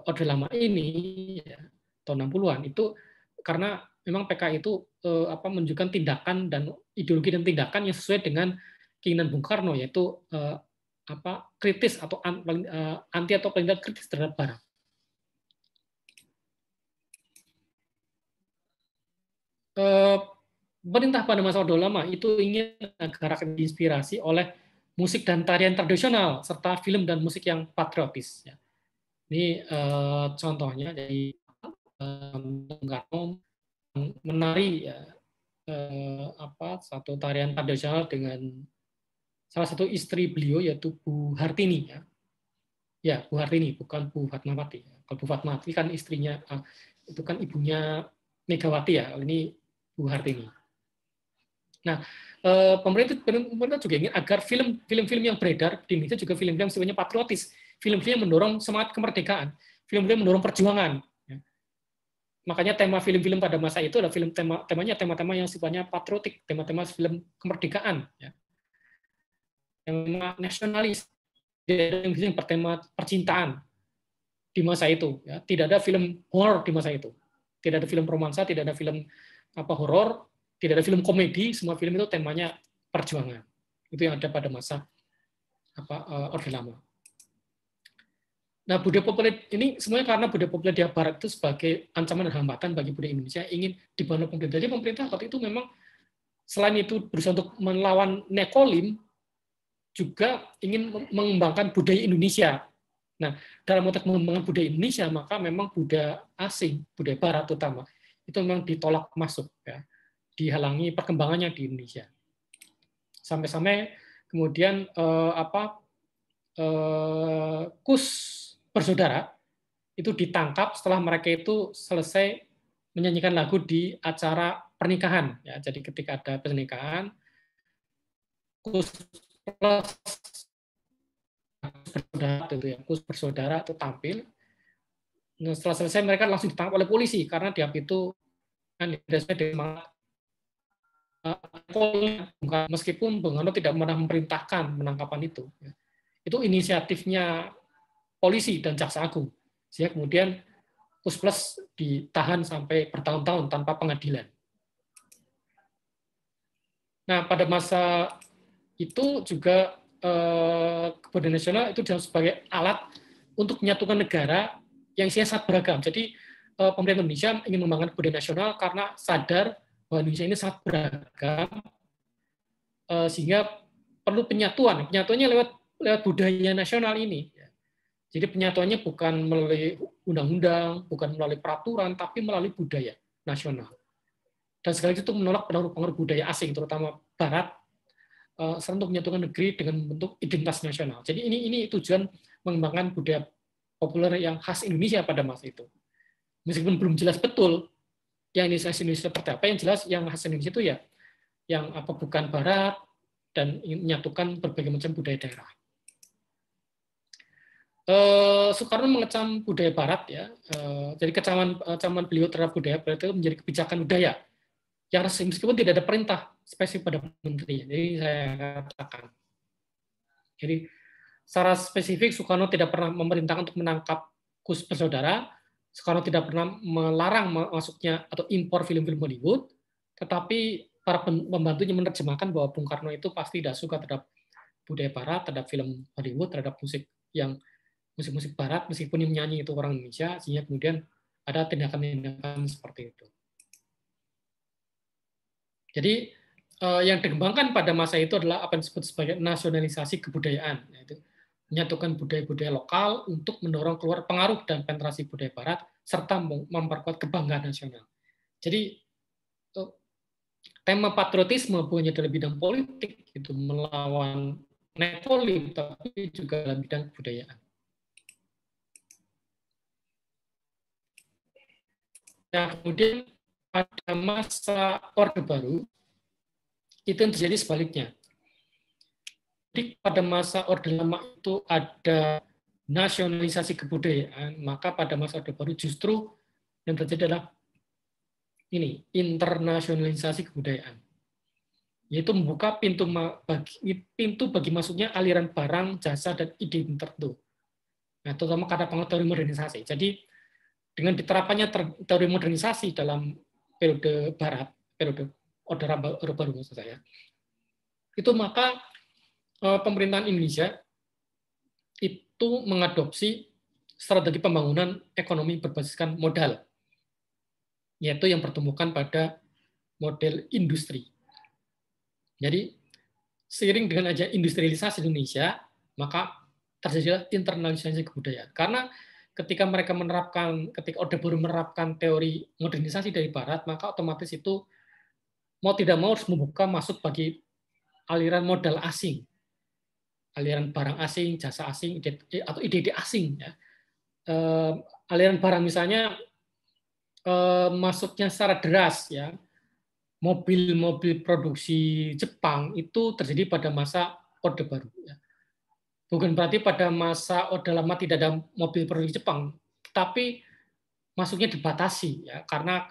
Orde Lama ini ya, tahun 60-an itu karena memang PKI itu menunjukkan tindakan dan ideologi dan tindakan yang sesuai dengan keinginan Bung Karno, yaitu kritis atau anti atau paling tidak kritis terhadap Barat. Pemerintah pada masa Orde Lama itu ingin agar diinspirasi oleh musik dan tarian tradisional serta film dan musik yang patriotis. Ini contohnya dari Bung Karno menari satu tarian tradisional dengan salah satu istri beliau yaitu Bu Hartini. Ya, Bu Hartini, bukan Bu Fatmawati. Kalau Bu Fatmawati kan istrinya, itu kan ibunya Megawati ya. Ini Bu Hartini. Nah, pemerintah juga ingin agar film-film yang beredar di Indonesia juga film-film yang sifatnya patriotis, film-film yang mendorong semangat kemerdekaan, film-film yang mendorong perjuangan. Makanya tema film-film pada masa itu adalah tema-tema yang sifatnya patriotik, tema-tema film kemerdekaan, yang nasionalis, yang bertema percintaan di masa itu. Tidak ada film horor di masa itu, tidak ada film romansa, tidak ada film horor. Tidak ada film komedi, semua film itu temanya perjuangan. Itu yang ada pada masa Orde Lama. Nah, budaya populer ini semuanya karena budaya populer di Barat itu sebagai ancaman dan hambatan bagi budaya Indonesia ingin dibangun pemerintah. Jadi pemerintah waktu itu memang selain itu berusaha untuk melawan Nekolim, juga ingin mengembangkan budaya Indonesia. Nah, dalam konteks mengembangkan budaya Indonesia, maka memang budaya asing, budaya Barat terutama, itu memang ditolak masuk. Dihalangi perkembangannya di Indonesia. Sampai-sampai kemudian Kus Bersaudara itu ditangkap setelah mereka itu selesai menyanyikan lagu di acara pernikahan. Ya, jadi ketika ada pernikahan, Kus Bersaudara itu tampil. Nah, setelah selesai mereka langsung ditangkap oleh polisi karena dia itu kan meskipun Bung Karno tidak pernah memerintahkan penangkapan itu. Itu inisiatifnya polisi dan Jaksa Agung. Sehingga kemudian Kus Plus ditahan sampai bertahun-tahun tanpa pengadilan. Nah, pada masa itu juga kebudayaan nasional itu sebagai alat untuk menyatukan negara yang isinya sangat beragam. Jadi pemerintah Indonesia ingin mengembangkan budaya nasional karena sadar bahwa Indonesia ini sangat beragam, sehingga perlu penyatuan. Penyatuannya lewat budaya nasional ini. Jadi penyatuannya bukan melalui undang-undang, bukan melalui peraturan, tapi melalui budaya nasional. Dan sekali itu menolak pengaruh-pengaruh budaya asing, terutama Barat, serta untuk menyatukan negeri dengan bentuk identitas nasional. Jadi ini tujuan mengembangkan budaya populer yang khas Indonesia pada masa itu. Meskipun belum jelas betul yang Indonesia seperti apa, yang jelas yang khas Indonesia itu ya yang bukan Barat dan menyatukan berbagai macam budaya daerah. Soekarno mengecam budaya Barat ya, jadi kecaman beliau terhadap budaya Barat itu menjadi kebijakan budaya yang resmi meskipun tidak ada perintah spesifik pada menteri. Jadi saya katakan, jadi secara spesifik Soekarno tidak pernah memerintahkan untuk menangkap Kus Bersaudara. Soekarno tidak pernah melarang masuknya atau impor film-film Hollywood, tetapi para pembantunya menerjemahkan bahwa Bung Karno itu pasti tidak suka terhadap budaya Barat, terhadap film Hollywood, terhadap musik Barat, meskipun yang menyanyi itu orang Indonesia, sehingga kemudian ada tindakan-tindakan seperti itu. Jadi yang dikembangkan pada masa itu adalah apa yang disebut sebagai nasionalisasi kebudayaan, yaitu menyatukan budaya-budaya lokal untuk mendorong keluar pengaruh dan penetrasi budaya Barat, serta memperkuat kebanggaan nasional. Jadi tema patriotisme bukan hanya dalam bidang politik, itu melawan Nepoli, tapi juga dalam bidang kebudayaan. Nah, kemudian pada masa Orde Baru, itu yang terjadi sebaliknya. Jadi pada masa Orde Lama itu ada nasionalisasi kebudayaan, maka pada masa Orde Baru justru yang terjadi adalah ini, internasionalisasi kebudayaan. Yaitu membuka pintu bagi masuknya aliran barang, jasa, dan ide tertentu. Nah, terutama kata teori modernisasi. Jadi, dengan diterapkannya teori modernisasi dalam periode Barat, periode Orde Baru maksud saya, itu maka pemerintahan Indonesia itu mengadopsi strategi pembangunan ekonomi berbasiskan modal, yaitu yang pertumbuhan pada model industri. Jadi, seiring dengan aja industrialisasi Indonesia, maka terjadilah internalisasi kebudayaan. Karena ketika Orde Baru menerapkan teori modernisasi dari Barat, maka otomatis itu mau tidak mau harus membuka masuk bagi aliran modal asing, aliran barang asing, jasa asing, atau ide-ide asing. Ya. Aliran barang misalnya masuknya secara deras, ya, mobil-mobil produksi Jepang itu terjadi pada masa Orde Baru. Ya. Bukan berarti pada masa Orde Lama tidak ada mobil produksi Jepang, tapi masuknya dibatasi, ya, karena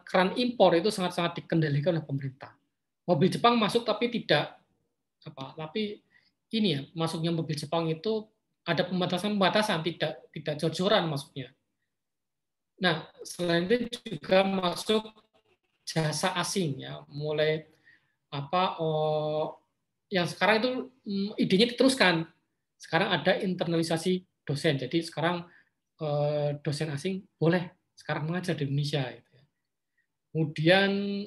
keran impor itu sangat-sangat dikendalikan oleh pemerintah. Mobil Jepang masuk tapi tapi ini ya, masuknya mobil Jepang itu ada pembatasan, tidak jor-joran masuknya. Nah, selain itu juga masuk jasa asing, ya, mulai yang sekarang itu idenya diteruskan. Sekarang ada internalisasi dosen, jadi sekarang dosen asing boleh sekarang mengajar di Indonesia. Kemudian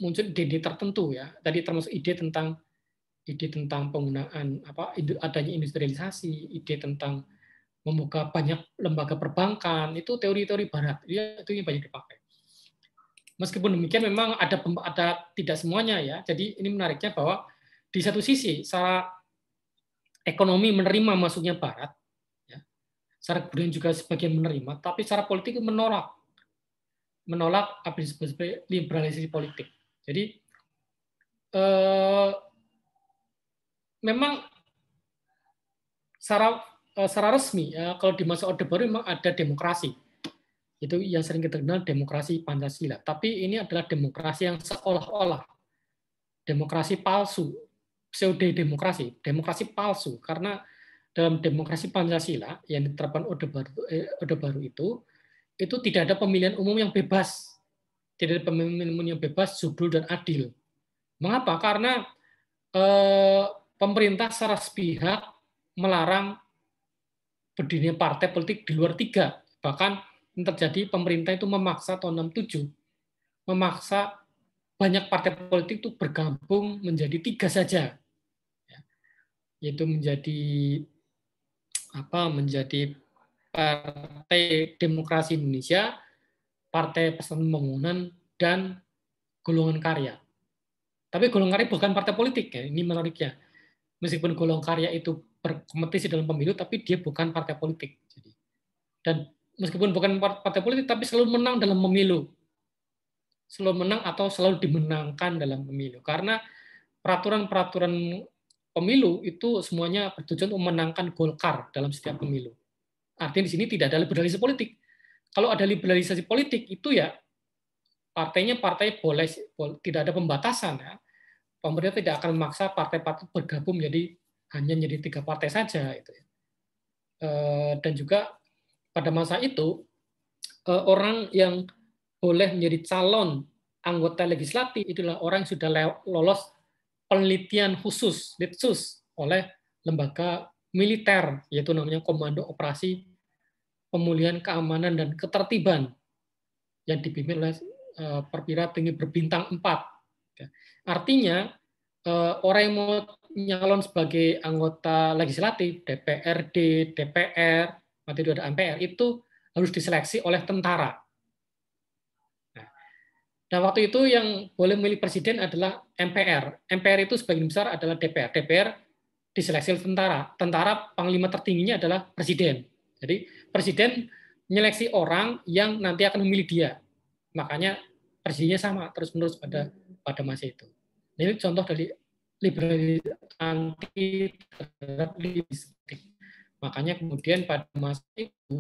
muncul ide tertentu, ya, tadi termasuk ide tentang penggunaan adanya industrialisasi, ide tentang membuka banyak lembaga perbankan, itu teori-teori Barat, itu yang banyak dipakai. Meskipun demikian memang ada tidak semuanya, ya. Jadi ini menariknya bahwa di satu sisi secara ekonomi menerima masuknya Barat, ya, secara kebudayaan juga sebagian menerima, tapi secara politik menolak apa yang disebut sebagai liberalisasi politik. Jadi memang secara resmi, ya, kalau di masa Orde Baru memang ada demokrasi. Itu yang sering kita kenal demokrasi Pancasila. Tapi ini adalah demokrasi yang seolah-olah demokrasi palsu, pseudo-demokrasi, demokrasi palsu. Karena dalam demokrasi Pancasila yang diterapkan Orde Baru itu tidak ada pemilihan umum yang bebas. Tidak ada pemilihan umum yang bebas, jurdil, dan adil. Mengapa? Karena pemerintah secara sepihak melarang berdirinya partai politik di luar 3. Bahkan yang terjadi pemerintah itu memaksa tahun 67, memaksa banyak partai politik itu bergabung menjadi 3 saja. Yaitu menjadi Partai Demokrasi Indonesia, Partai Persatuan Pembangunan, dan Golongan Karya. Tapi Golongan Karya bukan partai politik, ya. Ini menariknya. Meskipun Golongan Karya itu berkompetisi dalam pemilu, tapi dia bukan partai politik. Dan meskipun bukan partai politik, tapi selalu menang dalam pemilu. Selalu menang atau selalu dimenangkan dalam pemilu. Karena peraturan-peraturan pemilu itu semuanya bertujuan untuk memenangkan Golkar dalam setiap pemilu. Artinya di sini tidak ada liberalisasi politik. Kalau ada liberalisasi politik, itu ya partai boleh, tidak ada pembatasan. Ya. Pemerintah tidak akan memaksa partai-partai bergabung hanya menjadi 3 partai saja. Dan juga pada masa itu, orang yang boleh menjadi calon anggota legislatif itulah orang yang sudah lolos penelitian khusus, litsus, oleh lembaga militer, yaitu namanya Komando Operasi Pemulihan Keamanan dan Ketertiban, yang dipimpin oleh perwira tinggi berbintang 4. Artinya, orang yang mau nyalon sebagai anggota legislatif, DPRD, DPR, atau ada MPR, itu harus diseleksi oleh tentara. Nah, Nah, waktu itu yang boleh memilih presiden adalah MPR. MPR itu sebagian besar adalah DPR. DPR diseleksi tentara. Tentara panglima tertingginya adalah presiden. Jadi presiden menyeleksi orang yang nanti akan memilih dia. Makanya presidennya sama terus-menerus pada masa itu. Nah, ini contoh dari liberalisasi anti terhadap liberalistik. Makanya kemudian pada masa itu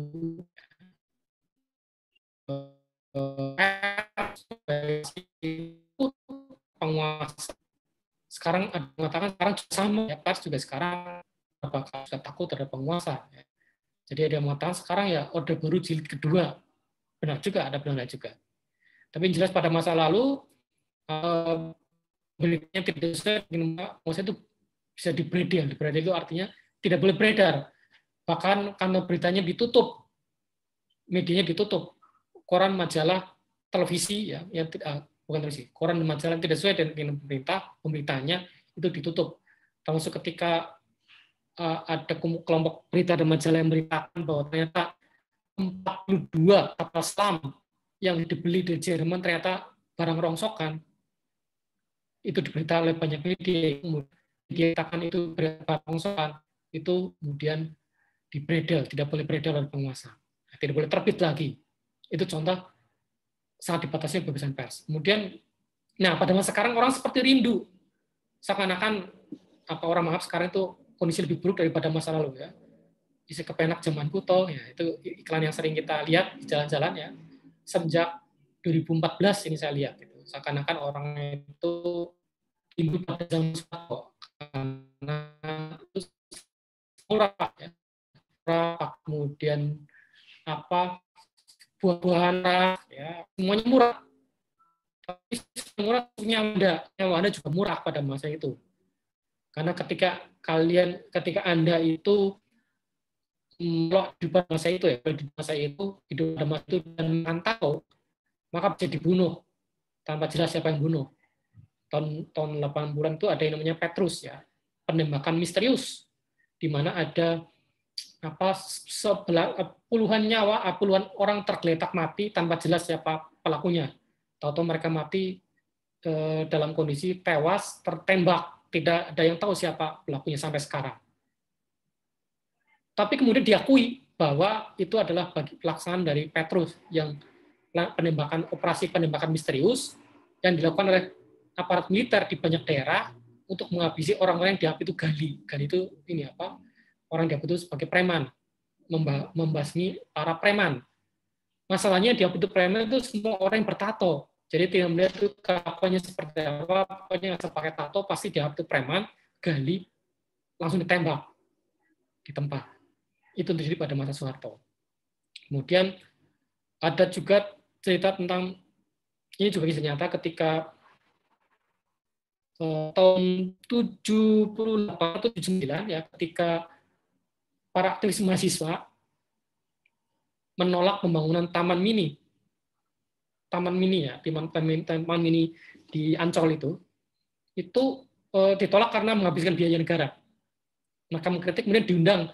penguasa. Sekarang ada mengatakan sekarang sama ya, pers juga sekarang apakah sudah takut terhadap penguasa. Ya. Jadi ada yang mengatakan sekarang ya Orde Baru jilid kedua. Benar juga, ada benar juga. Tapi yang jelas pada masa lalu beritanya tidak sesuai dengan penguasa itu bisa dibredel. Dibredel itu artinya tidak boleh beredar. Bahkan karena beritanya ditutup, medianya ditutup, koran, majalah, televisi ya, yang bukan televisi, koran dan majalah yang tidak sesuai dengan pemerintahnya itu ditutup. Termasuk ketika ada kelompok berita dan majalah yang memberitakan bahwa ternyata 42 kapal selam yang dibeli dari Jerman ternyata barang rongsokan, itu diberitakan oleh banyak media, dikatakan itu barang rongsokan, itu kemudian dibredel, tidak boleh beredar oleh penguasa, tidak boleh terbit lagi. Itu contoh sangat dibatasi kebebasan pers. Kemudian, nah pada masa sekarang orang seperti rindu, seakan-akan apa orang menganggap sekarang itu kondisi lebih buruk daripada masa lalu ya. Isi kepenak zaman kuto ya, itu iklan yang sering kita lihat di jalan-jalan ya. Sejak 2014 ini saya lihat itu. Seakan-akan orang itu rindu pada zaman Soeharto karena itu murah ya. Murah, kemudian apa buah-buahan ya, semuanya murah. Tapi murah nyawa Anda juga murah pada masa itu. Karena ketika Anda itu di masa itu ya, di masa itu hidup pada masa itu dan merantau, maka bisa dibunuh tanpa jelas siapa yang bunuh. Tahun 80-an itu ada yang namanya Petrus ya, penembakan misterius di mana ada puluhan nyawa, puluhan orang tergeletak mati tanpa jelas siapa pelakunya. Tahu-tahu mereka mati dalam kondisi tewas, tertembak, tidak ada yang tahu siapa pelakunya sampai sekarang. Tapi kemudian diakui bahwa itu adalah pelaksanaan dari Petrus yang operasi penembakan misterius yang dilakukan oleh aparat militer di banyak daerah untuk menghabisi orang-orang yang dianggap itu gali. Gali itu ini apa? Orang dianggap itu sebagai preman, membasmi para preman. Masalahnya dianggap itu preman itu semua orang yang bertato. Jadi tidak melihat itu kapannya seperti apa, pokoknya yang pakai tato pasti dianggap itu preman, gali, langsung ditembak di tempat. Itu terjadi pada masa Soeharto. Kemudian ada juga cerita tentang, ini juga kisah nyata ketika tahun 78 atau 79 ya, ketika para aktivis mahasiswa menolak pembangunan taman mini ya, taman mini di Ancol itu ditolak karena menghabiskan biaya negara. Maka mengkritik, kemudian diundang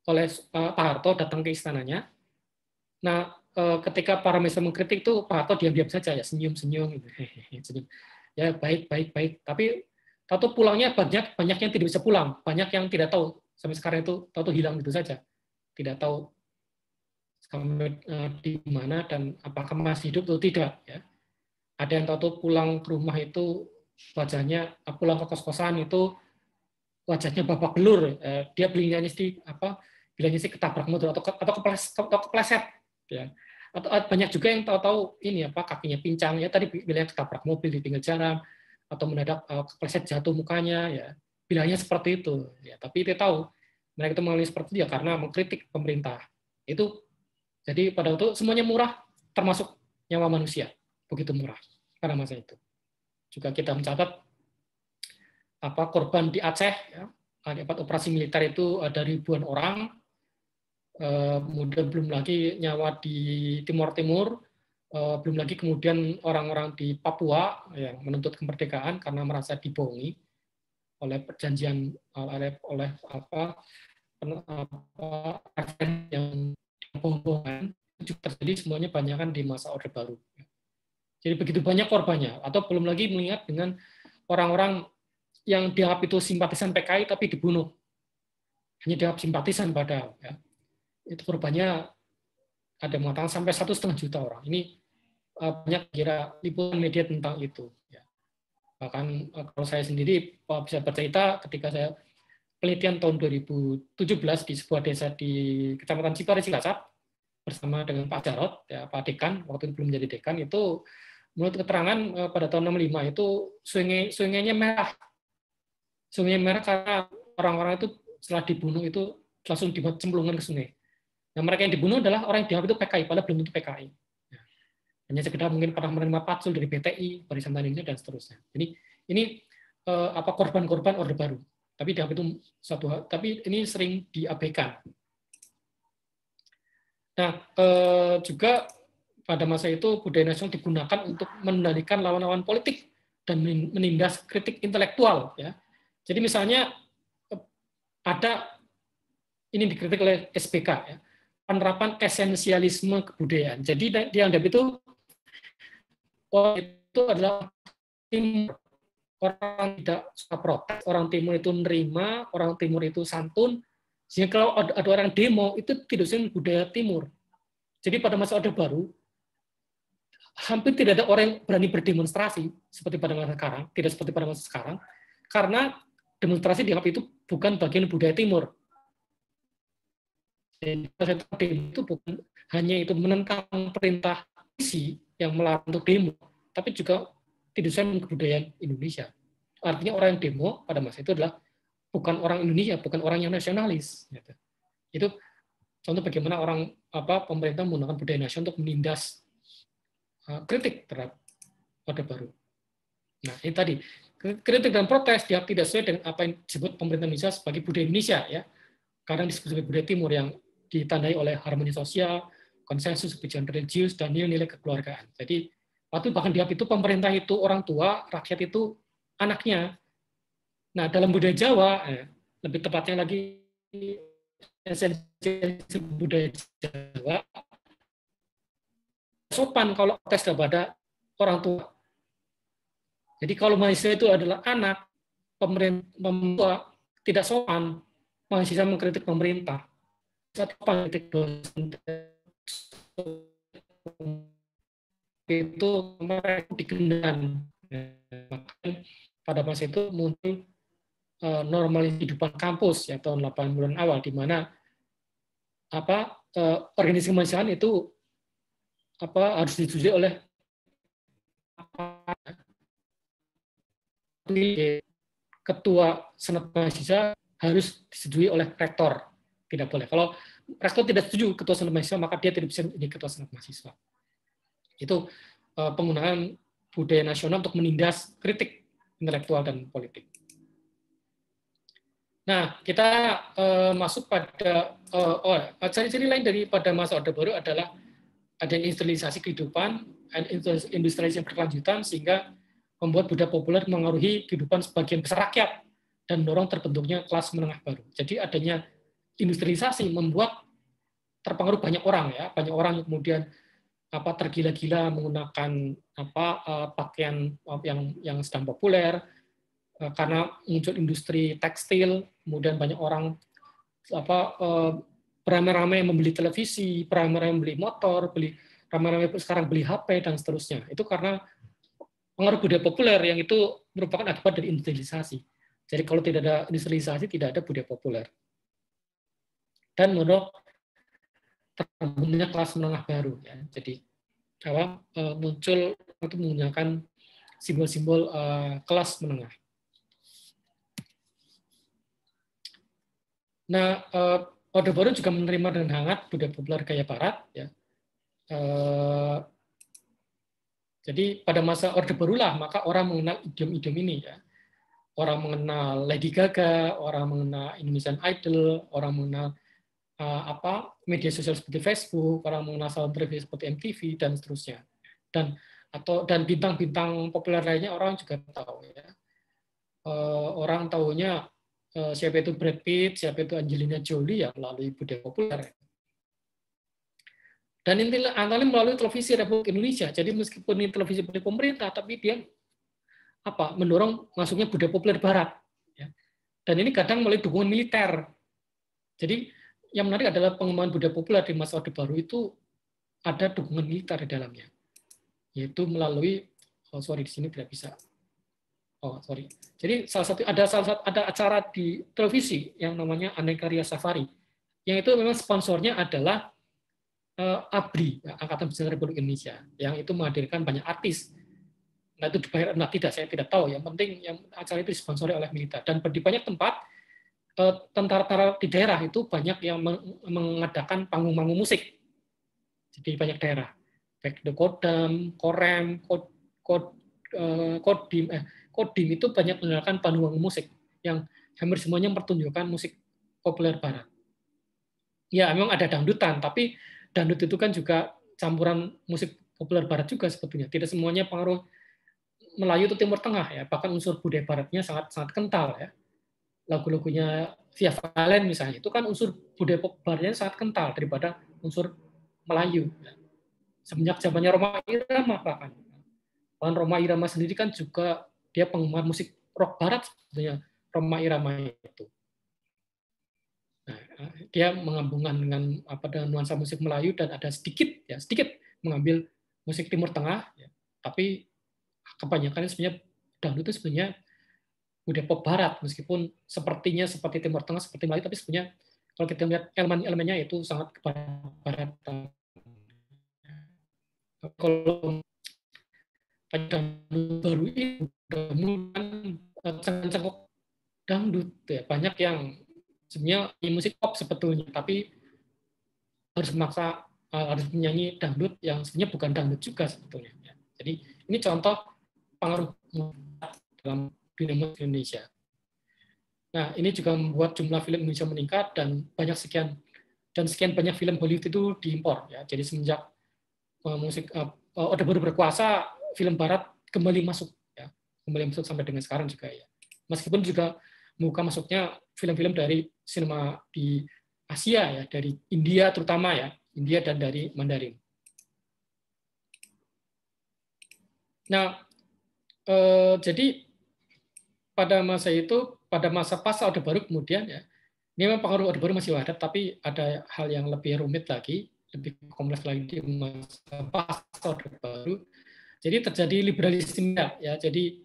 oleh Pak Harto datang ke istananya. Nah, ketika para mahasiswa mengkritik itu Pak Harto diam-diam saja ya, senyum-senyum gitu. Senyum. Ya baik. Tapi tahu pulangnya banyak yang tidak bisa pulang, banyak yang tidak tahu sampai sekarang itu tahu hilang gitu saja, tidak tahu di mana dan apakah masih hidup atau tidak ya. Ada yang tahu pulang ke rumah itu wajahnya, pulang ke kos-kosan itu wajahnya babak belur, dia bilangnya sih ketabrak motor atau kepleset ya. Atau banyak juga yang tahu-tahu ini kakinya pincang ya, tadi bilangnya ketabrak mobil di pinggir jalan atau mendadak kepleset jatuh mukanya ya, bilangnya seperti itu ya. Tapi dia tahu mereka itu mengalami seperti itu ya karena mengkritik pemerintah itu. Jadi pada waktu semuanya murah, termasuk nyawa manusia, begitu murah pada masa itu. Juga kita mencatat korban di Aceh ya, akibat operasi militer itu ada ribuan orang. Kemudian belum lagi nyawa di Timur Timur, belum lagi kemudian orang-orang di Papua yang menuntut kemerdekaan karena merasa dibohongi oleh perjanjian oleh yang bohong-bohongan. Itu terjadi semuanya banyak kan di masa Orde Baru. Jadi begitu banyak korbannya, atau belum lagi mengingat dengan orang-orang yang dianggap itu simpatisan PKI tapi dibunuh. Hanya dianggap simpatisan padahal. Ya. Itu korbannya ada mengatakan sampai 1,5 juta orang. Ini banyak kira liputan media tentang itu. Ya. Bahkan kalau saya sendiri bisa bercerita ketika saya penelitian tahun 2017 di sebuah desa di Kecamatan Cipari Cilacap bersama dengan Pak Jarot, ya, Pak Dekan, waktu itu belum menjadi dekan, itu menurut keterangan pada tahun 65 itu sungainya merah. Sungainya merah karena orang-orang itu setelah dibunuh itu langsung dibuat cemplungan ke sungai. Nah, mereka yang dibunuh adalah orang yang dianggap itu PKI, padahal belum tentu PKI. Ya. Hanya sekedar mungkin pernah menerima patsul dari BTI, Barisan Tani Indonesia, dan seterusnya. Jadi ini korban-korban Orde Baru. Tapi dianggap itu satu hal, tapi ini sering diabaikan. Nah, juga pada masa itu budaya nasional digunakan untuk mengendalikan lawan-lawan politik dan menindas kritik intelektual. Ya. Jadi misalnya ada ini dikritik oleh SPK, ya, penerapan esensialisme kebudayaan. Jadi dianggap itu adalah timur, orang tidak suka protes, orang timur itu nerima, orang timur itu santun. Sehingga kalau ada orang demo itu tidak sesuai budaya timur. Jadi pada masa Orde Baru hampir tidak ada orang yang berani berdemonstrasi seperti pada masa sekarang, tidak seperti pada masa sekarang, karena demonstrasi dianggap itu bukan bagian budaya timur. Jadi itu bukan hanya itu menentang perintah polisi yang melarang untuk demo, tapi juga tidak sesuai kebudayaan Indonesia. Artinya orang yang demo pada masa itu adalah bukan orang Indonesia, bukan orang yang nasionalis. Gitu. Itu contoh bagaimana pemerintah menggunakan budaya nasional untuk menindas kritik terhadap Orde Baru. Nah, ini tadi kritik dan protes tidak sesuai dengan apa yang disebut pemerintah Indonesia sebagai budaya Indonesia, ya. Kadang disebut sebagai budaya Timur yang ditandai oleh harmoni sosial, konsensus kebijakan religius, dan nilai-nilai kekeluargaan. Jadi waktu bahkan dianggap itu pemerintah itu orang tua, rakyat itu anaknya. Nah, dalam budaya Jawa, lebih tepatnya lagi esensi budaya Jawa, sopan kalau protes kepada orang tua. Jadi kalau mahasiswa itu adalah anak, pemerintah tidak sopan, mahasiswa mengkritik pemerintah. Sopan kritik dosen itu mereka digendam. Pada masa itu muncul normalisasi kehidupan kampus ya tahun 80-an awal, di mana organisasi kemanusiaan itu harus disetujui oleh ketua senat mahasiswa, harus disetujui oleh rektor. Tidak boleh. Kalau rektor tidak setuju ketua senat mahasiswa, maka dia tidak bisa menjadi ketua senat mahasiswa. Itu penggunaan budaya nasional untuk menindas kritik intelektual dan politik. Nah, kita masuk pada ciri-ciri lain daripada masa Orde Baru adalah ada industrialisasi kehidupan, industrialisasi berkelanjutan, sehingga membuat budaya populer mengaruhi kehidupan sebagian besar rakyat dan mendorong terbentuknya kelas menengah baru. Jadi adanya industrialisasi membuat terpengaruh banyak orang, ya, banyak orang yang kemudian tergila-gila menggunakan pakaian yang sedang populer, karena muncul industri tekstil, kemudian banyak orang beramai-ramai membeli televisi, beramai-ramai membeli motor, ramai-ramai sekarang beli HP dan seterusnya. Itu karena pengaruh budaya populer yang itu merupakan akibat dari industrialisasi. Jadi kalau tidak ada industrialisasi, tidak ada budaya populer. Dan menurut terbentuknya kelas menengah baru, ya. Jadi muncul untuk menggunakan simbol-simbol kelas menengah. Nah, Orde Baru juga menerima dengan hangat budaya populer gaya Barat, ya. Jadi pada masa Orde Barulah maka orang mengenal idiom-idiom ini, ya. Orang mengenal Lady Gaga, orang mengenal Indonesian Idol, orang mengenal media sosial seperti Facebook, orang mengenal saluran televisi seperti MTV dan seterusnya. Dan bintang-bintang populer lainnya orang juga tahu, ya. Orang tahunya siapa itu Brad Pitt, siapa itu Angelina Jolie, ya melalui budaya populer. Dan ini antara melalui televisi Republik Indonesia. Jadi meskipun ini televisi milik pemerintah, tapi dia mendorong masuknya budaya populer Barat. Ya. Dan ini kadang melalui dukungan militer. Jadi yang menarik adalah pengembangan budaya populer di masa Orde Baru itu ada dukungan militer di dalamnya, yaitu melalui di sini tidak bisa. Jadi ada acara di televisi yang namanya Aneka Ria Safari, yang itu memang sponsornya adalah ABRI, Angkatan Bersenjata Republik Indonesia, yang itu menghadirkan banyak artis. Nah, itu dibayar atau tidak, saya tidak tahu. Yang penting yang acara itu disponsori oleh militer. Dan di banyak tempat tentara-tentara di daerah itu banyak yang mengadakan panggung-panggung musik. Jadi banyak daerah, baik di Kodam, Korem, Kodim itu banyak menggunakan panggung musik yang hampir semuanya mempertunjukkan musik populer Barat. Ya, memang ada dangdutan, tapi dangdut itu kan juga campuran musik populer Barat juga sebetulnya. Tidak semuanya pengaruh Melayu atau Timur Tengah ya, bahkan unsur budaya Baratnya sangat kental ya. Lagu-lagunya Via Valen misalnya itu kan unsur budaya Baratnya sangat kental daripada unsur Melayu. Ya. Semenjak zamannya Rhoma Irama bahkan. Rhoma Irama sendiri kan juga dia penggemar musik rock Barat sebetulnya, Rhoma Irama itu. Nah, dia menggabungkan dengan nuansa musik Melayu dan ada sedikit mengambil musik Timur Tengah, ya. Tapi kebanyakan sebenarnya dangdut itu sebenarnya budaya pop Barat, meskipun sepertinya seperti Timur Tengah, seperti Melayu, tapi sebenarnya kalau kita lihat elemen-elemennya itu sangat Barat. Kalau dangdut baru ini cengkok dangdut ya, banyak yang sebenarnya musik pop sebetulnya, tapi harus memaksa harus menyanyi dangdut yang sebenarnya bukan dangdut juga sebetulnya. Jadi ini contoh pengaruh dalam dunia musik Indonesia. Nah, ini juga membuat jumlah film Indonesia meningkat dan sekian banyak film Hollywood itu diimpor ya. Jadi semenjak musik Orde Baru berkuasa, film Barat kembali masuk ya, kembali masuk sampai dengan sekarang juga ya. Meskipun juga membuka masuknya film-film dari sinema di Asia ya, dari India terutama ya, India dan dari Mandarin. Nah, jadi pada masa itu, pada masa pasca Orde Baru kemudian ya, ini memang pengaruh Orde Baru masih ada, tapi ada hal yang lebih rumit lagi, lebih kompleks lagi di masa pasca Orde Baru. Jadi terjadi liberalisme ya. Jadi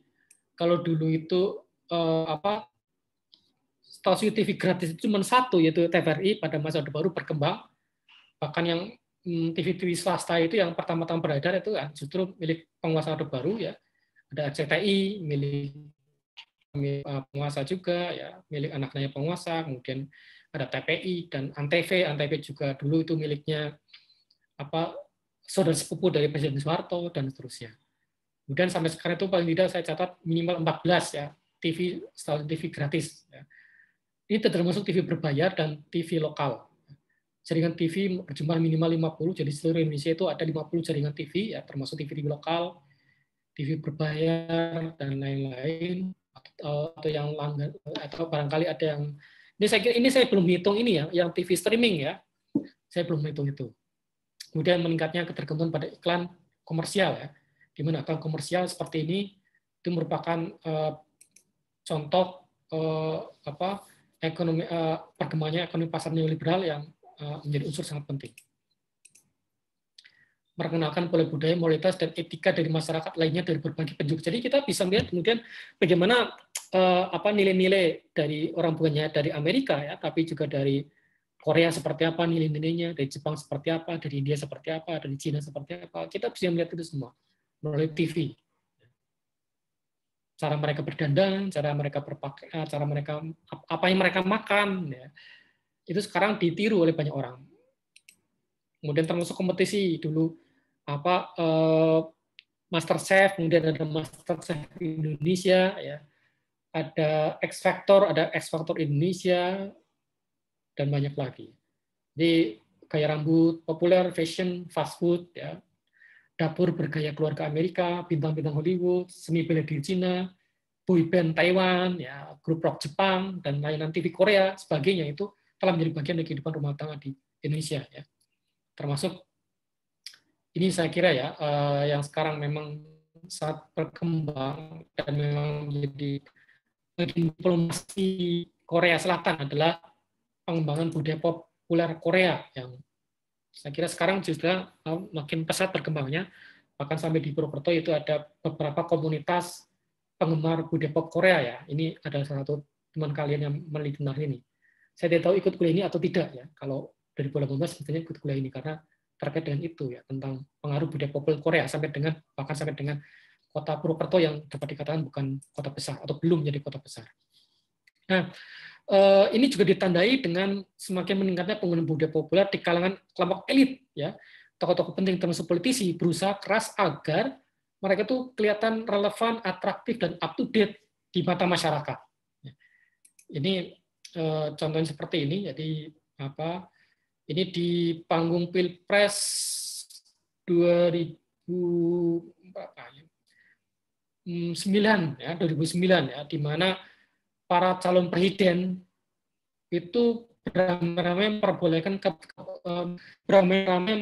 kalau dulu itu stasiun TV gratis itu cuma satu, yaitu TVRI pada masa Orde Baru berkembang. Bahkan yang TV-TV swasta itu yang pertama-tama beredar itu justru milik penguasa Orde Baru ya. Ada RCTI milik penguasa juga ya, milik anak-anaknya penguasa, kemudian ada TPI dan Antv juga dulu itu miliknya saudara sepupu dari Presiden Soeharto dan seterusnya. Kemudian sampai sekarang itu paling tidak saya catat minimal 14 ya stasiun TV gratis ya. Ini termasuk TV berbayar dan TV lokal. Jaringan TV berjumlah minimal 50, jadi seluruh Indonesia itu ada 50 jaringan TV ya, termasuk TV lokal, TV berbayar dan lain-lain, atau yang langgan, atau barangkali ada yang ini saya belum hitung ini ya, yang TV streaming ya, saya belum hitung itu. Kemudian meningkatnya ketergantungan pada iklan komersial ya, di mana iklan komersial seperti ini itu merupakan contoh ekonomi perkembangannya ekonomi pasar neoliberal yang menjadi unsur sangat penting. Memperkenalkan pola budaya, moralitas, dan etika dari masyarakat lainnya dari berbagai penjuru. Jadi kita bisa melihat kemudian bagaimana nilai-nilai dari orang bukannya dari Amerika ya, tapi juga dari Korea seperti apa nilai-nilainya, dari Jepang seperti apa, dari India seperti apa, dari Cina seperti apa. Kita bisa melihat itu semua melalui TV. Cara mereka berdandan, cara mereka berpakaian, cara mereka apa yang mereka makan, ya. Itu sekarang ditiru oleh banyak orang. Kemudian termasuk kompetisi dulu MasterChef, kemudian ada MasterChef Indonesia, ya, ada X Factor Indonesia, dan banyak lagi. Jadi gaya rambut populer, fashion, fast food, ya, dapur bergaya keluarga Amerika, bintang-bintang Hollywood, seni bela diri Cina, boyband Taiwan, ya, grup rock Jepang, dan layanan TV Korea, sebagainya itu telah menjadi bagian dari kehidupan rumah tangga di Indonesia, ya. Termasuk ini saya kira ya yang sekarang memang sangat berkembang dan memang menjadi diplomasi Korea Selatan adalah pengembangan budaya populer Korea yang saya kira sekarang juga makin pesat berkembangnya, bahkan sampai di Purwokerto itu ada beberapa komunitas penggemar budaya pop Korea ya. Ini ada salah satu teman kalian yang meneliti tentang ini. Saya tidak tahu ikut kuliah ini atau tidak ya. Kalau dari 2018 sebetulnya ikut kuliah ini karena terkait dengan itu ya, tentang pengaruh budaya populer Korea bahkan sampai dengan kota Purwokerto yang dapat dikatakan bukan kota besar atau belum menjadi kota besar. Nah, ini juga ditandai dengan semakin meningkatnya penggunaan budaya populer di kalangan kelompok elit ya. Tokoh-tokoh penting termasuk politisi berusaha keras agar mereka itu kelihatan relevan, atraktif dan up to date di mata masyarakat. Ini contohnya seperti ini. Jadi ini di panggung Pilpres 2009 ya, di mana para calon presiden itu beramai-ramai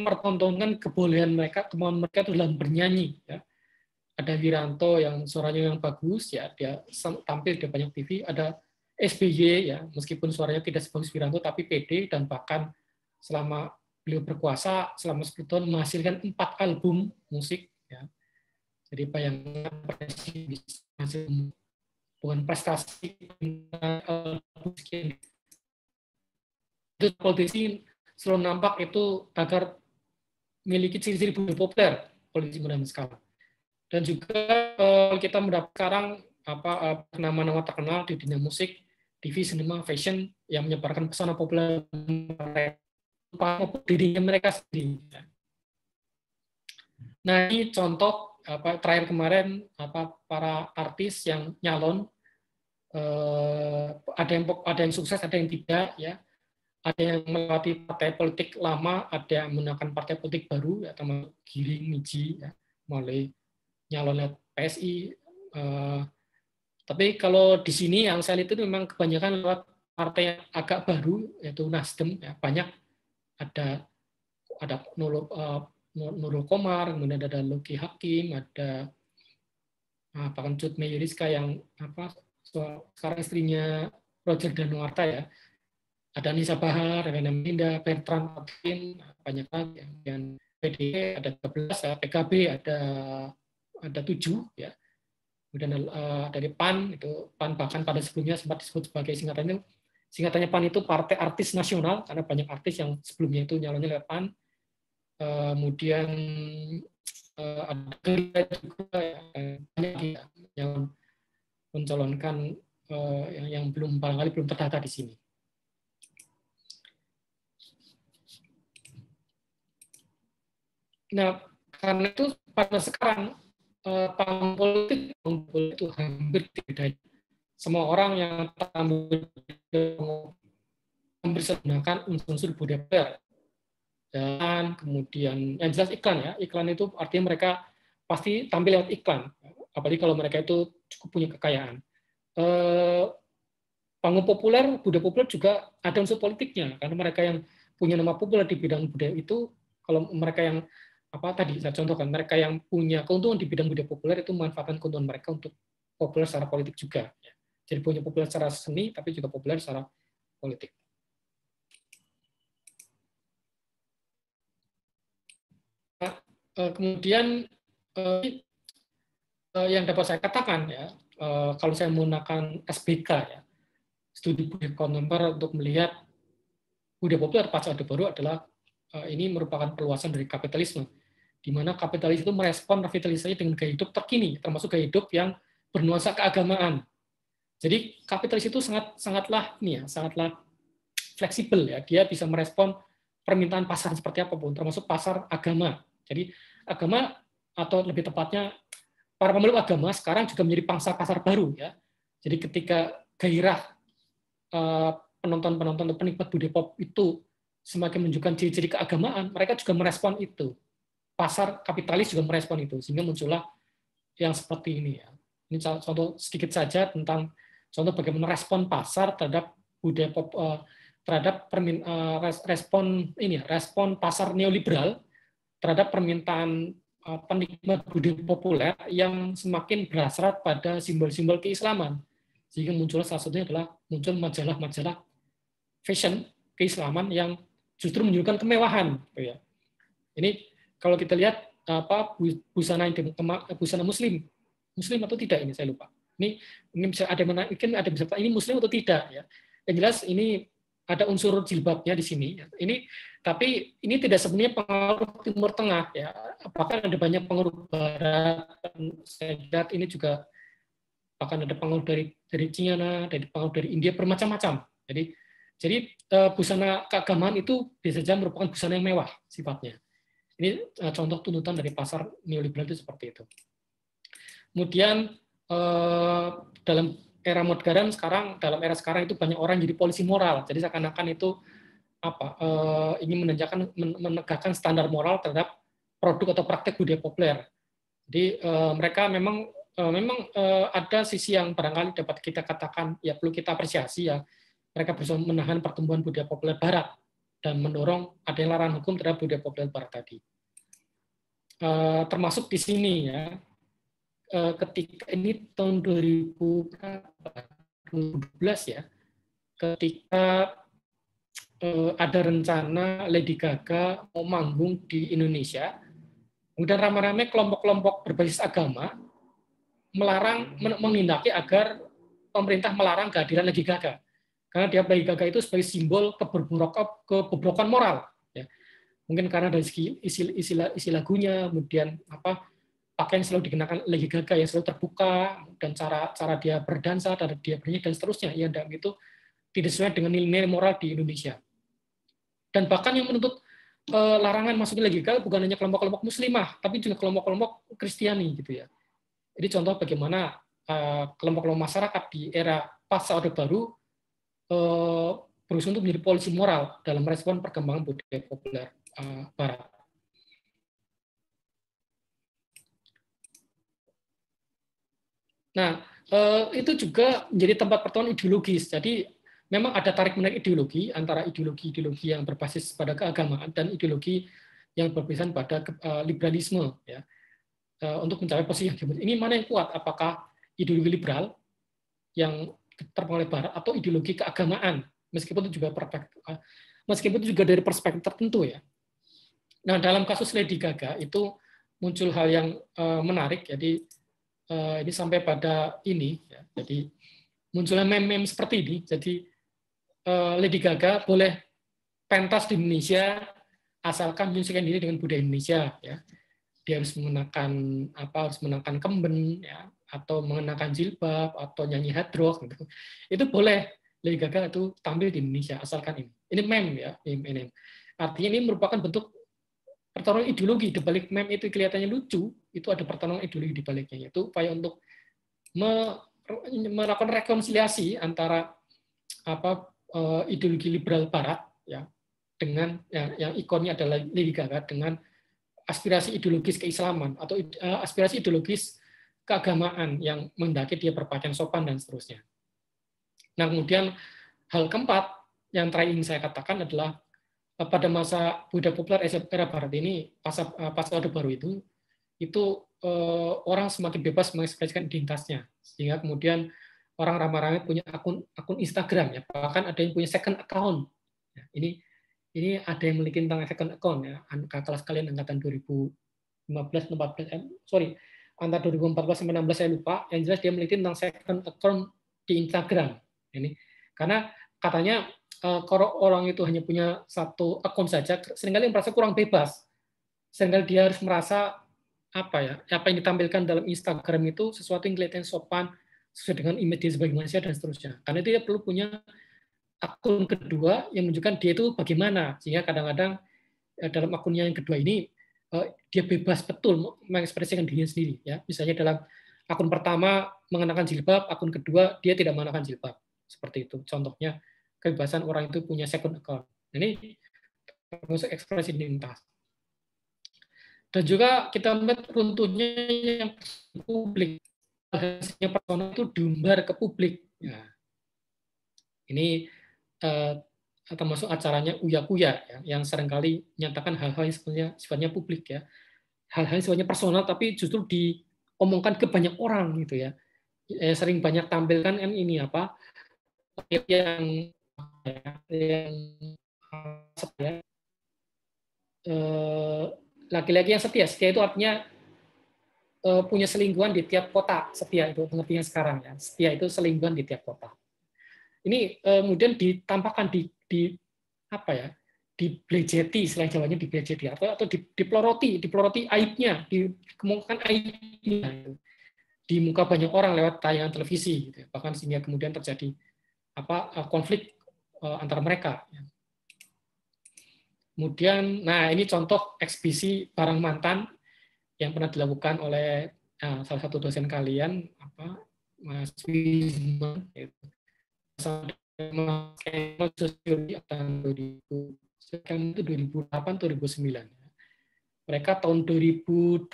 mempertontonkan kebolehan mereka, kemauan mereka itu dalam bernyanyi. Ya. Ada Wiranto yang suaranya yang bagus, ya dia tampil di banyak TV. Ada SBY, ya meskipun suaranya tidak sebagus Wiranto, tapi pede dan bahkan selama beliau berkuasa selama 10 tahun menghasilkan 4 album musik. Ya. Jadi bayangkan presiden bukan prestasi itu politisi selalu nampak itu agar memiliki ciri-ciri budaya populer politisi modern sekarang. Dan juga kita mendapat sekarang nama-nama terkenal di dunia musik, TV, sinema, fashion yang menyebarkan pesona populer dirinya mereka sendiri. Nah ini contoh terakhir kemarin para artis yang nyalon, ada yang sukses, ada yang tidak ya. Ada yang melewati partai politik lama, ada yang menggunakan partai politik baru, ya, termasuk Giring, Miji, ya, mulai nyalon PSI. Tapi kalau di sini yang saya lihat itu memang kebanyakan lewat partai yang agak baru, yaitu Nasdem. Ya, banyak ada Nurul Komar, kemudian ada Luki Hakim, ada bahkan Cut Meyuriska yang sekarang istrinya Roger Danuarta ya. Ada Nisa Bahar, Rena Melinda, Bertrand Martin, banyak lagi. Yang PDI ada 13, ya, PKB ada 7 ya. Kemudian dari PAN itu bahkan pada sebelumnya sempat disebut sebagai singkatannya PAN itu Partai Artis Nasional karena banyak artis yang sebelumnya itu nyalonnya lewat PAN. Kemudian ada juga banyak yang mencalonkan yang barangkali belum terdata di sini. Nah, karena itu pada sekarang panggung politik itu hampir tidak. Semua orang yang tampil bisa menggunakan unsur-unsur budaya populer. Dan kemudian yang jelas iklan ya. Iklan itu artinya mereka pasti tampil lewat iklan. Apalagi kalau mereka itu cukup punya kekayaan. Panggung populer, budaya populer juga ada unsur politiknya. Karena mereka yang punya nama populer di bidang budaya itu, kalau mereka yang tadi saya contohkan, mereka yang punya keuntungan di bidang budaya populer itu memanfaatkan keuntungan mereka untuk populer secara politik juga. Jadi punya populer secara seni, tapi juga populer secara politik. Nah, kemudian yang dapat saya katakan ya, kalau saya menggunakan SBK ya, studi budaya kontemporer untuk melihat budaya populer pasca Orde Baru adalah ini merupakan perluasan dari kapitalisme, di mana kapitalis itu merespon revitalisasi dengan gaya hidup terkini, termasuk gaya hidup yang bernuansa keagamaan. Jadi kapitalis itu sangatlah fleksibel ya, dia bisa merespon permintaan pasar seperti apapun, termasuk pasar agama. Jadi agama atau lebih tepatnya para pemeluk agama sekarang juga menjadi pangsa pasar baru ya. Jadi ketika gairah penonton-penonton atau penikmat budaya pop itu semakin menunjukkan ciri-ciri keagamaan, mereka juga merespon itu. Pasar kapitalis juga merespon itu, sehingga muncullah yang seperti ini ya. Ini contoh sedikit saja tentang contoh bagaimana respon pasar terhadap budaya pop, terhadap respon pasar neoliberal terhadap permintaan penikmat budaya populer yang semakin berhasrat pada simbol-simbol keislaman. Sehingga muncul salah satunya adalah muncul majalah-majalah fashion keislaman yang justru menunjukkan kemewahan. Ini kalau kita lihat busana muslim atau tidak, ini saya lupa. Ini bisa ada mungkin ada bisa ini muslim atau tidak ya. Yang jelas ini ada unsur jilbabnya di sini. Ini tapi ini tidak sebenarnya pengaruh Timur Tengah ya. Apakah ada banyak pengaruh Barat? Saya lihat ini juga bahkan ada pengaruh dari Cina, dari pengaruh dari India, bermacam-macam. Jadi busana keagamaan itu bisa saja merupakan busana yang mewah sifatnya. Ini contoh tuntutan dari pasar neoliberal itu seperti itu. Kemudian dalam era modern sekarang, dalam era sekarang itu banyak orang jadi polisi moral. Jadi seakan-akan itu ingin menegakkan standar moral terhadap produk atau praktek budaya populer. Jadi mereka memang ada sisi yang barangkali dapat kita katakan ya perlu kita apresiasi ya. Mereka berusaha menahan pertumbuhan budaya populer Barat dan mendorong adanya larangan hukum terhadap budaya populer Barat tadi. Termasuk di sini ya. Ketika ini tahun 2012 ya, ketika ada rencana Lady Gaga mau manggung di Indonesia, kemudian ramai-ramai kelompok-kelompok berbasis agama menghendaki agar pemerintah melarang kehadiran Lady Gaga, karena dia Lady Gaga itu sebagai simbol kebobrokan moral. Ya. Mungkin karena dari segi isi lagunya, kemudian pakaian selalu dikenakan Lady Gaga yang selalu terbuka, dan cara dia berdansa, cara dia bernyanyi dan seterusnya, ya itu tidak sesuai dengan nilai moral di Indonesia. Dan bahkan yang menuntut larangan masuknya Lady Gaga bukan hanya kelompok-kelompok muslimah, tapi juga kelompok-kelompok Kristiani gitu ya. Jadi contoh bagaimana kelompok-kelompok masyarakat di era pasca Orde Baru berusaha untuk menjadi polisi moral dalam merespon perkembangan budaya populer Barat. Nah, itu juga menjadi tempat pertemuan ideologis. Jadi memang ada tarik-menarik ideologi antara ideologi yang berbasis pada keagamaan dan ideologi yang berbasis pada liberalisme, ya, untuk mencapai posisi yang hegemoni. Ini mana yang kuat? Apakah ideologi liberal yang terpengaruh Barat atau ideologi keagamaan? Meskipun itu juga dari perspektif tertentu, ya. Nah, dalam kasus Lady Gaga itu muncul hal yang menarik. Jadi ini sampai pada ini, ya. Jadi munculnya meme-meme seperti ini. Jadi Lady Gaga boleh pentas di Indonesia asalkan menyesuaikan diri dengan budaya Indonesia, ya. Dia harus mengenakan kemben, ya, atau mengenakan jilbab atau nyanyi hard rock gitu. Itu boleh Lady Gaga itu tampil di Indonesia asalkan ini. Ini meme, ya, ini. Artinya ini merupakan bentuk pertarungan ideologi. Di balik meme itu kelihatannya lucu, itu ada pertarungan ideologi di baliknya, yaitu upaya untuk melakukan rekonsiliasi antara ideologi liberal Barat, ya, dengan yang ikonnya adalah Lady Gaga, dengan aspirasi ideologis keislaman atau aspirasi ideologis keagamaan yang menghendaki dia berpakaian sopan dan seterusnya. Nah, kemudian hal keempat yang terakhir ingin saya katakan adalah pada masa budaya populer era Barat ini, pasca Orde Baru itu orang semakin bebas mengekspresikan identitasnya, sehingga kemudian orang ramai-ramai punya akun Instagram, ya, bahkan ada yang punya second account. Ya, ini ada yang memiliki tentang second account, ya, kelas kalian angkatan 2015 antara 2014 sampai 16 saya lupa. Yang jelas dia memiliki tentang second account di Instagram. Ini karena katanya kalau orang itu hanya punya satu akun saja, seringkali merasa kurang bebas. Seringkali dia harus merasa apa yang ditampilkan dalam Instagram itu sesuatu yang kelihatan sopan, sesuai dengan image dia sebagai manusia dan seterusnya. Karena itu dia perlu punya akun kedua yang menunjukkan dia itu bagaimana, sehingga kadang-kadang dalam akunnya yang kedua ini dia bebas betul mengekspresikan dirinya sendiri, ya. Misalnya dalam akun pertama mengenakan jilbab, akun kedua dia tidak mengenakan jilbab, seperti itu. Contohnya kebebasan orang itu punya second account. Ini termasuk ekspresi identitas. Dan juga kita melihat runtuhnya yang publik, hasilnya personal itu diumbar ke publik. Ya. Ini termasuk acaranya Uya Kuya ya, yang seringkali menyatakan hal-hal yang sebenarnya sifatnya publik ya, hal-hal yang sifatnya personal tapi justru diomongkan ke banyak orang gitu ya. Sering banyak tampilkan kan ini apa yang setia, laki-laki yang setia. Setia itu artinya punya selingkuhan di tiap kota. Setia itu pengertiannya sekarang ya. Setia itu selingkuhan di tiap kota. Ini kemudian ditampakkan di apa ya? Diblejeti, selain Jawanya diblejeti atau dipeloroti aibnya, dikemukakan aibnya di muka banyak orang lewat tayangan televisi gitu. Bahkan sehingga kemudian terjadi konflik antara mereka. Kemudian, nah ini contoh eksibisi barang mantan yang pernah dilakukan oleh salah satu dosen kalian, Mas Wisma, itu tahun 2008-2009. Mereka tahun 2018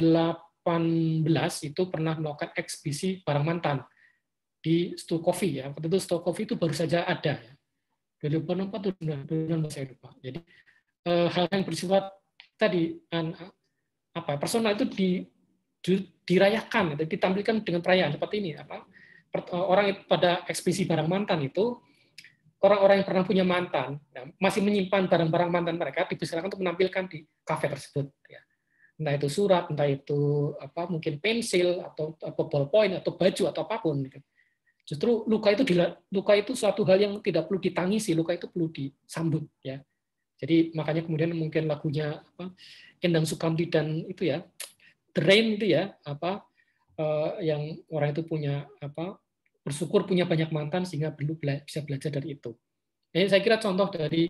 itu pernah melakukan eksibisi barang mantan di Stukovi ya. Waktu itu Stukovi itu baru saja ada ya. 2004 atau 2019 saya lupa. Jadi hal yang bersifat tadi personal itu dirayakan, ditampilkan dengan perayaan seperti ini. Orang pada ekspedisi barang mantan itu orang-orang yang pernah punya mantan masih menyimpan barang-barang mantan mereka dipersilakan untuk menampilkan di kafe tersebut. Ya. Entah itu surat, entah itu mungkin pensil atau ballpoint atau baju atau apapun. Gitu. Justru luka itu suatu hal yang tidak perlu ditangisi, luka itu perlu disambut. Ya. Jadi makanya kemudian mungkin lagunya Endang Sukamti dan itu ya The Rain itu ya yang orang itu punya bersyukur punya banyak mantan sehingga bisa belajar dari itu. Jadi saya kira contoh dari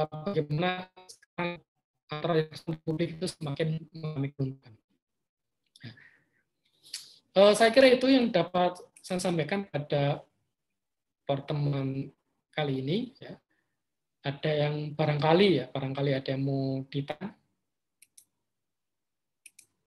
bagaimana antara publik itu semakin menguntungkan. Saya kira itu yang dapat saya sampaikan pada pertemuan kali ini. Ya. Ada yang barangkali ada yang mau ditanya.